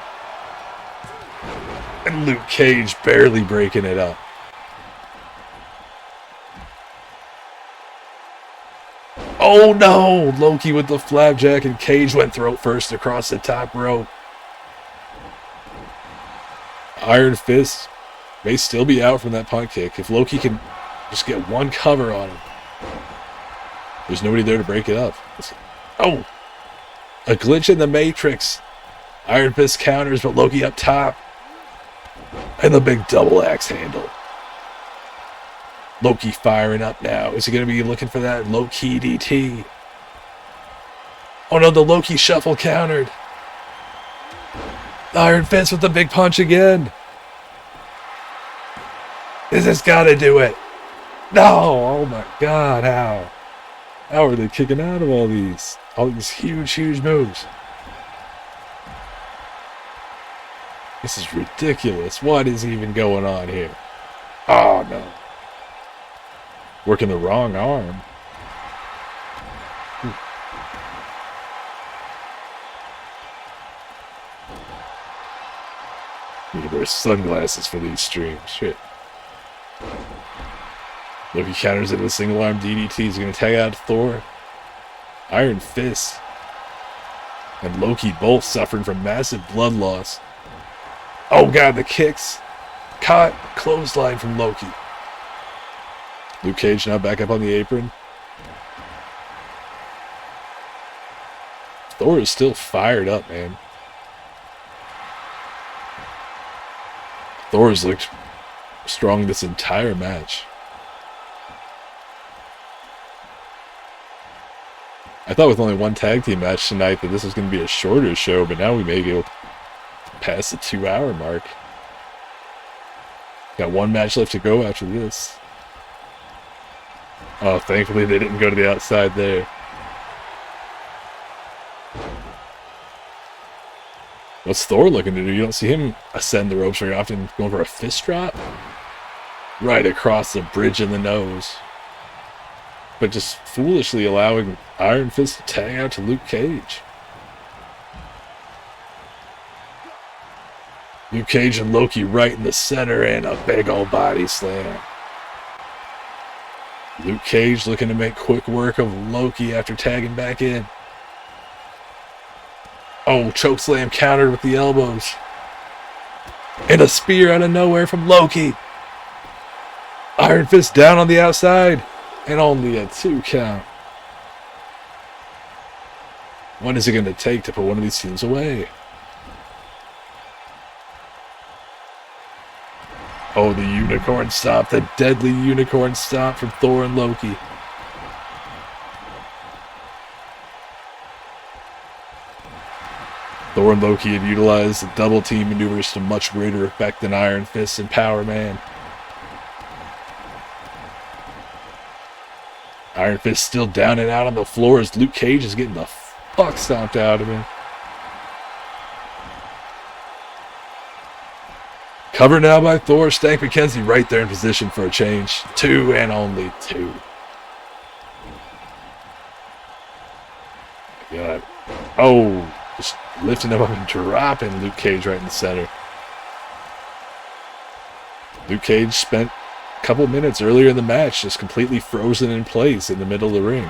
And Luke Cage barely breaking it up. Oh no! Loki with the flapjack and Cage went throat first across the top rope. Iron Fist may still be out from that punt kick. If Loki can just get one cover on him. There's nobody there to break it up. Oh! A glitch in the Matrix. Iron Fist counters, but Loki up top. And the big double axe handle. Loki firing up now. Is he going to be looking for that low-key DT? Oh no, the Loki shuffle countered. Iron Fist with the big punch again. This has got to do it. No! Oh my God, how? How are they kicking out of all these? All these huge moves. This is ridiculous. What is even going on here? Oh, no. Working the wrong arm. Need to wear sunglasses for these streams. Shit. Loki counters it with a single arm DDT. He's going to tag out Thor. Iron Fist and Loki both suffering from massive blood loss. Oh god, the kicks. Caught. Clothesline from Loki. Luke Cage now back up on the apron. Thor is still fired up, man. Thor has looked strong this entire match. I thought with only one tag team match tonight that this was going to be a shorter show, but now we may go past the 2-hour mark. Got one match left to go after this. Oh, thankfully they didn't go to the outside there. What's Thor looking to do? You don't see him ascend the ropes very often. Going for a fist drop? Right across the bridge in the nose. But just foolishly allowing Iron Fist to tag out to Luke Cage. Luke Cage and Loki right in the center and a big old body slam. Luke Cage looking to make quick work of Loki after tagging back in. Oh, chokeslam countered with the elbows. And a spear out of nowhere from Loki. Iron Fist down on the outside. And only a 2 count. What is it going to take to put one of these teams away? Oh, the unicorn stomp. The deadly unicorn stomp from Thor and Loki. Thor and Loki had utilized the double team maneuvers to much greater effect than Iron Fist and Power Man. Iron Fist still down and out on the floor as Luke Cage is getting the fuck stomped out of him. Covered now by Thor. Stank McKenzie right there in position for a change. 2 and only 2. God. Oh, just lifting him up and dropping Luke Cage right in the center. Luke Cage spent a couple minutes earlier in the match just completely frozen in place in the middle of the ring.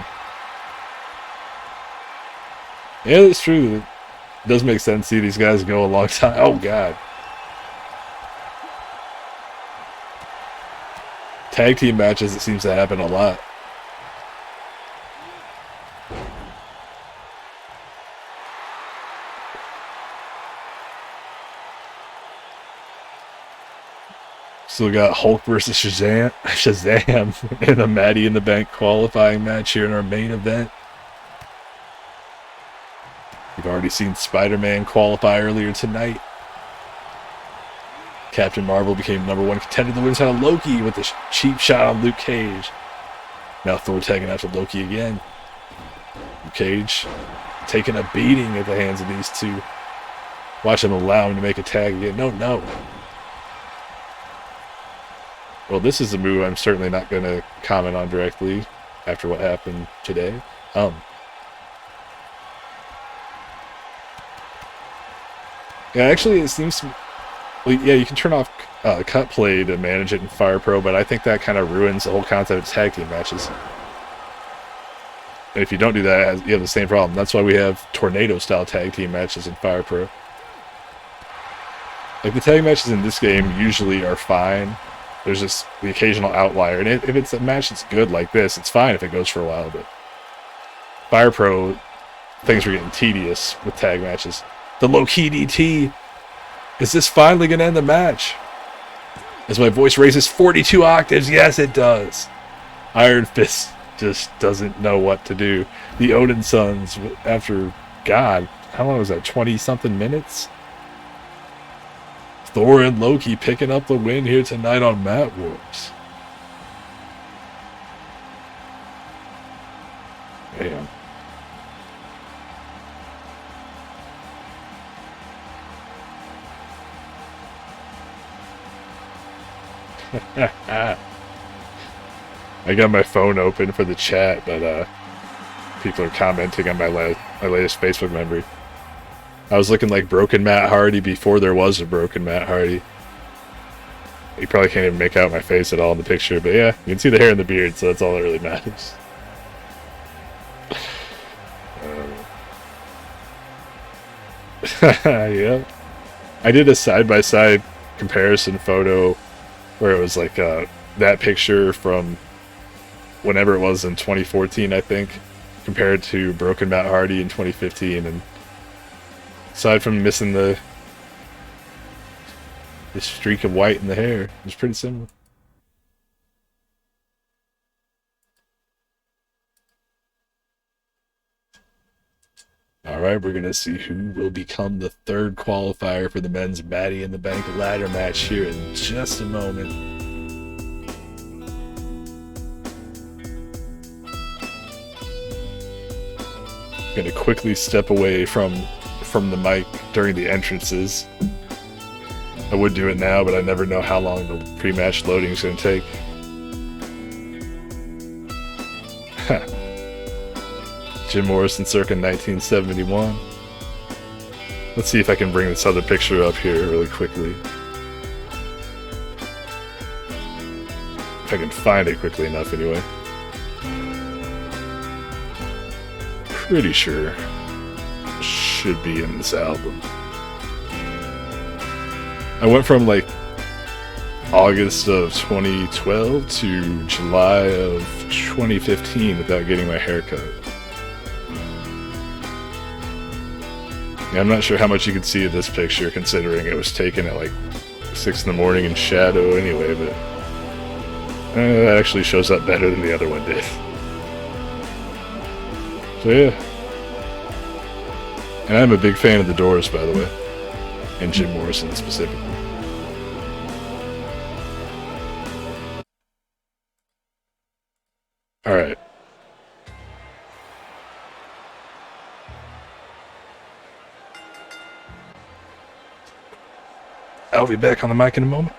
Yeah, that's true. It does make sense to see these guys go a long time. Oh, God. Tag team matches, it seems to happen a lot. Still got Hulk versus Shazam in a Maddie in the Bank qualifying match here in our main event. We've already seen Spider-Man qualify earlier tonight. Captain Marvel became #1 contender to the win side of Loki with a cheap shot on Luke Cage. Now Thor tagging after Loki again. Luke Cage taking a beating at the hands of these two. Watch him allow him to make a tag again. No. Well, this is a move I'm certainly not going to comment on directly after what happened today. Yeah, actually, it seems to... Well, yeah, you can turn off cut play to manage it in Fire Pro, but I think that kind of ruins the whole concept of tag team matches. And if you don't do that, you have the same problem. That's why we have tornado-style tag team matches in Fire Pro. Like, the tag matches in this game usually are fine. There's just the occasional outlier. And if it's a match that's good like this, it's fine if it goes for a while. But Fire Pro, things are getting tedious with tag matches. The low-key DT. Is this finally going to end the match? As my voice raises 42 octaves, yes it does. Iron Fist just doesn't know what to do. The Odin Sons, after, God, how long was that, 20-something minutes? Thor and Loki picking up the win here tonight on Mat Wars. Damn. I got my phone open for the chat, but people are commenting on my latest Facebook memory. I was looking like broken Matt Hardy before there was a broken Matt Hardy. You probably can't even make out my face at all in the picture, but yeah, you can see the hair and the beard, so that's all that really matters. Yeah. I did a side-by-side comparison photo where it was like that picture from whenever it was in 2014, I think, compared to broken Matt Hardy in 2015, and aside from missing the streak of white in the hair, it was pretty similar. Alright, we're going to see who will become the third qualifier for the men's Maddie in the Bank ladder match here in just a moment. Going to quickly step away from the mic during the entrances. I would do it now, but I never know how long the pre-match loading is going to take. Jim Morrison circa 1971. Let's see if I can bring this other picture up here really quickly. If I can find it quickly enough anyway. Pretty sure should be in this album. I went from like August of 2012 to July of 2015 without getting my hair cut. Yeah, I'm not sure how much you can see of this picture considering it was taken at like 6 in the morning in shadow anyway, but that actually shows up better than the other one did. So yeah. And I'm a big fan of the Doors, by the way. And Jim Morrison specifically. Alright. I'll be back on the mic in a moment.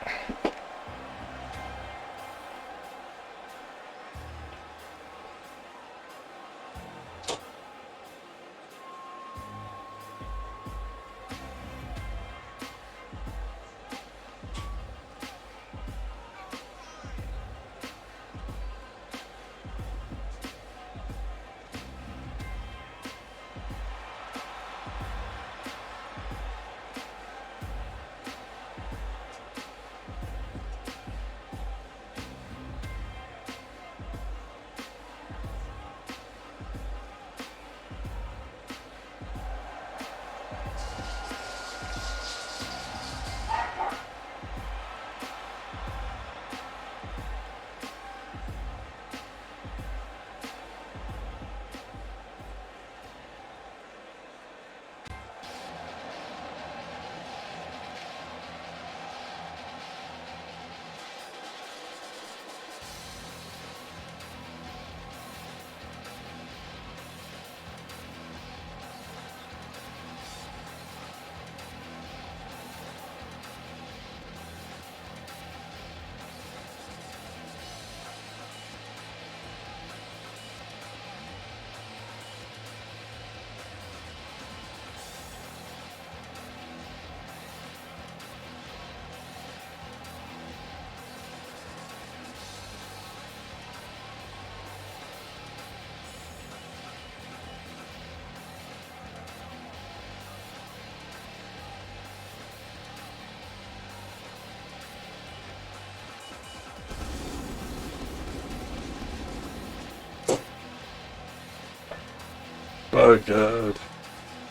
Oh god.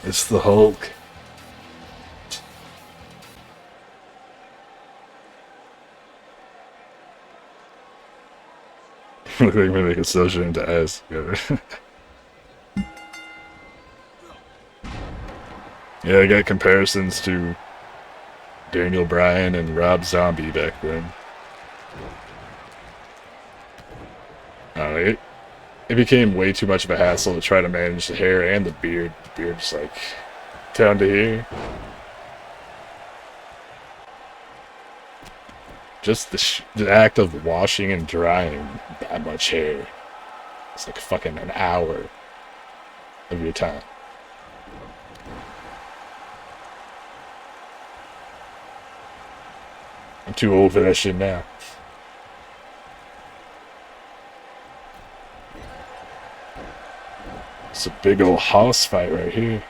It's the Hulk. Look like we make a social into ass together. Yeah, I got comparisons to Daniel Bryan and Rob Zombie back then. It became way too much of a hassle to try to manage the hair and the beard. The beard's like down to here. Just the act of washing and drying that much hair. It's like fucking an hour of your time. I'm too old for that shit now. It's a big old house fight right here.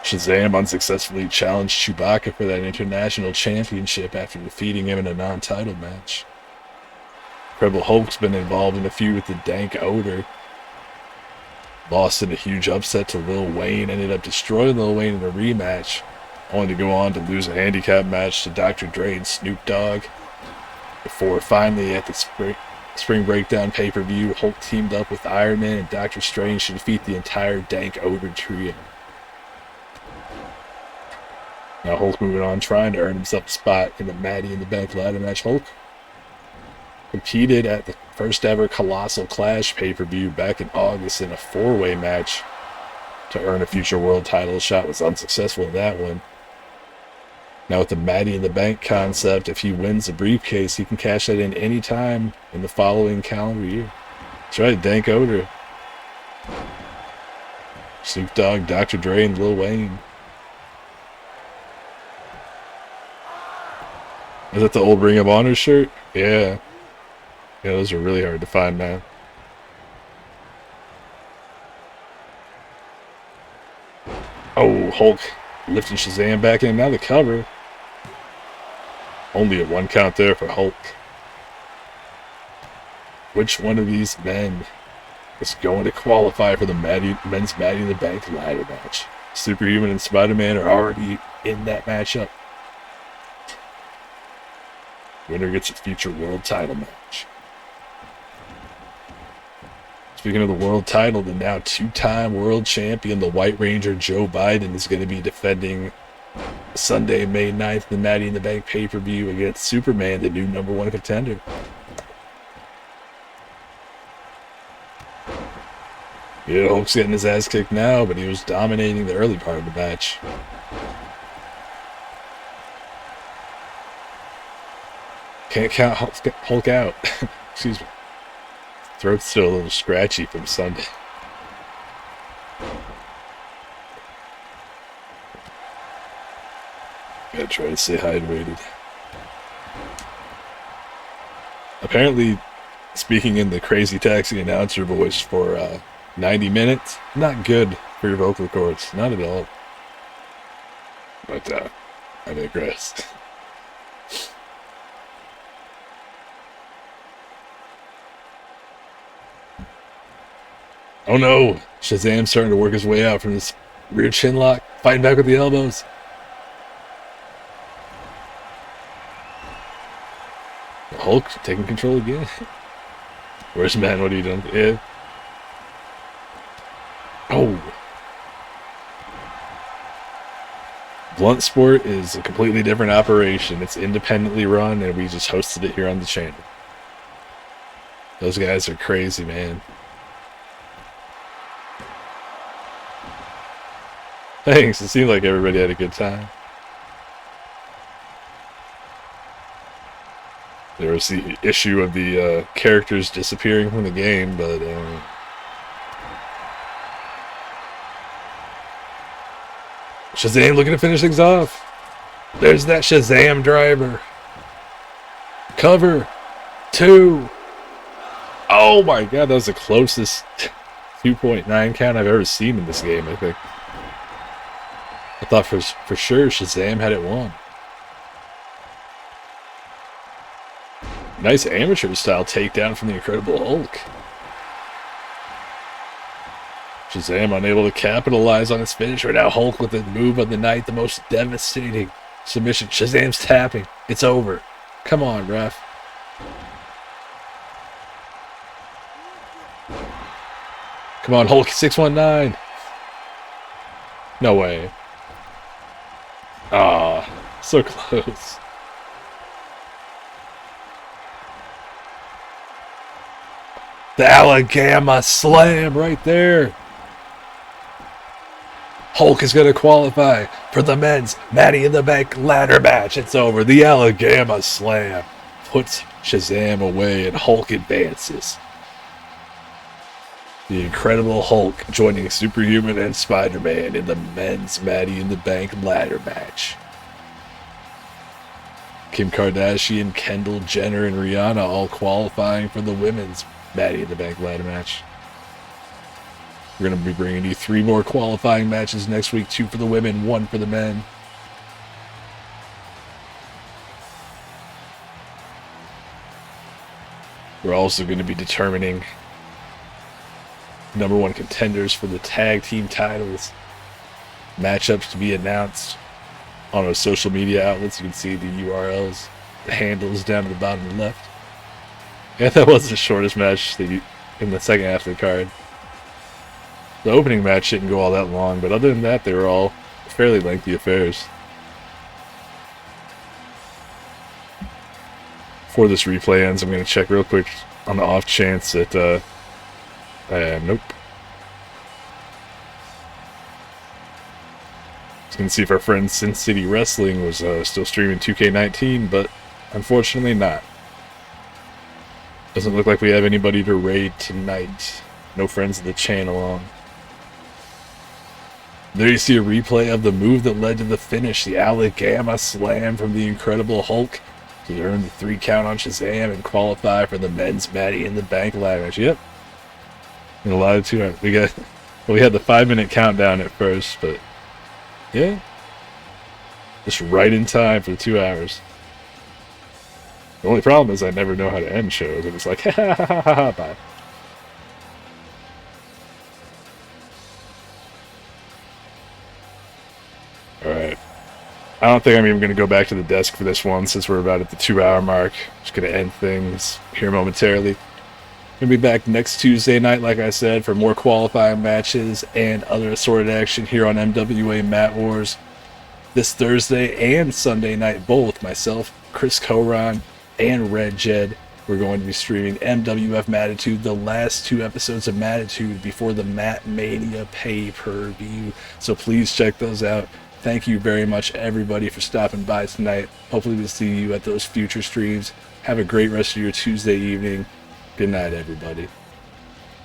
Shazam unsuccessfully challenged Chewbacca for that international championship after defeating him in a non-title match. Incredible Hulk's been involved in a feud with the Dank Odor. Lost in a huge upset to Lil Wayne, ended up destroying Lil Wayne in a rematch, only to go on to lose a handicap match to Dr. Dre and Snoop Dogg. Before finally at the Spring Breakdown pay-per-view, Hulk teamed up with Iron Man and Doctor Strange to defeat the entire Dank Odor trio. Now Hulk moving on, trying to earn himself a spot in the Maddie in the Bank ladder match. Hulk competed at the first ever Colossal Clash pay-per-view back in August in a 4-way match to earn a future world title shot. Was unsuccessful in that one. Now with the Maddie in the Bank concept, if he wins the briefcase, he can cash that in any time in the following calendar year. That's right, Dank Odor, Snoop Dogg, Dr. Dre, and Lil Wayne. Is that the old Ring of Honor shirt? Yeah. Yeah, those are really hard to find now. Oh, Hulk lifting Shazam back in. Now the cover. Only a 1 count there for Hulk. Which one of these men is going to qualify for the men's Maddie in the Bank ladder match? Superhuman and Spider-Man are already in that matchup. Winner gets a future world title match. Speaking of the world title, the now 2-time world champion, the White Ranger Joe Biden, is going to be defending Sunday, May 9th, the Maddie in the Bank pay-per-view against Superman, the new #1 contender. Yeah, Hulk's getting his ass kicked now, but he was dominating the early part of the match. Can't count Hulk out. Excuse me. Throat's still a little scratchy from Sunday. Gotta try to stay hydrated. Apparently, speaking in the Crazy Taxi announcer voice for 90 minutes, not good for your vocal cords. Not at all. But I digress. Oh no! Shazam's starting to work his way out from this rear chin lock, fighting back with the elbows. Hulk taking control again. Where's man? What are you doing? Yeah. Oh! Blunt Sport is a completely different operation. It's independently run, and we just hosted it here on the channel. Those guys are crazy, man. Thanks, it seemed like everybody had a good time. There was the issue of the characters disappearing from the game, but Shazam looking to finish things off. There's that Shazam driver. Cover 2. Oh my god, that was the closest 2.9 count I've ever seen in this game, I think. I thought for sure Shazam had it won. Nice amateur-style takedown from the Incredible Hulk. Shazam unable to capitalize on his finish right now. Hulk with the move of the night, the most devastating submission. Shazam's tapping. It's over. Come on, ref. Come on, Hulk 619. No way. Ah, so close. The Alabama slam right there. Hulk is going to qualify for the men's Matty in the Bank ladder match. It's over. The Alabama Slam puts Shazam away and Hulk advances. The Incredible Hulk joining Superhuman and Spider-Man in the men's Matty in the Bank ladder match. Kim Kardashian, Kendall, Jenner, and Rihanna all qualifying for the women's Matty in the Bank ladder match. We're going to be bringing you 3 more qualifying matches next week, 2 for the women, 1 for the men. We're also going to be determining #1 contenders for the tag team titles. Matchups to be announced on our social media outlets. You can see the URLs, the handles down at the bottom left. Yeah, that was the shortest match in the second half of the card. The opening match didn't go all that long, but other than that, they were all fairly lengthy affairs. Before this replay ends, I'm going to check real quick on the off chance that, nope. Just going to see if our friend Sin City Wrestling was still streaming 2K19, but unfortunately not. Doesn't look like we have anybody to raid tonight. No friends of the channel on. There you see a replay of the move that led to the finish, the Alabama Slam from the Incredible Hulk to earn the 3 count on Shazam and qualify for the men's Matty in the Bank ladder match. Yep. And a lot of 2 hours. We had the 5-minute countdown at first, but yeah. Just right in time for the 2 hours. The only problem is I never know how to end shows, and it's like, ha ha ha ha ha, bye. Alright. I don't think I'm even going to go back to the desk for this one since we're about at the 2-hour mark. Just going to end things here momentarily. Going to be back next Tuesday night, like I said, for more qualifying matches and other assorted action here on MWA Mat Wars. This Thursday and Sunday night, both myself, Chris Coron, and Red Jed, we're going to be streaming MWF Mattitude, the last 2 episodes of Mattitude before the Mat Mania pay-per-view. So please check those out. Thank you very much, everybody, for stopping by tonight. Hopefully we'll see you at those future streams. Have a great rest of your Tuesday evening. Good night, everybody.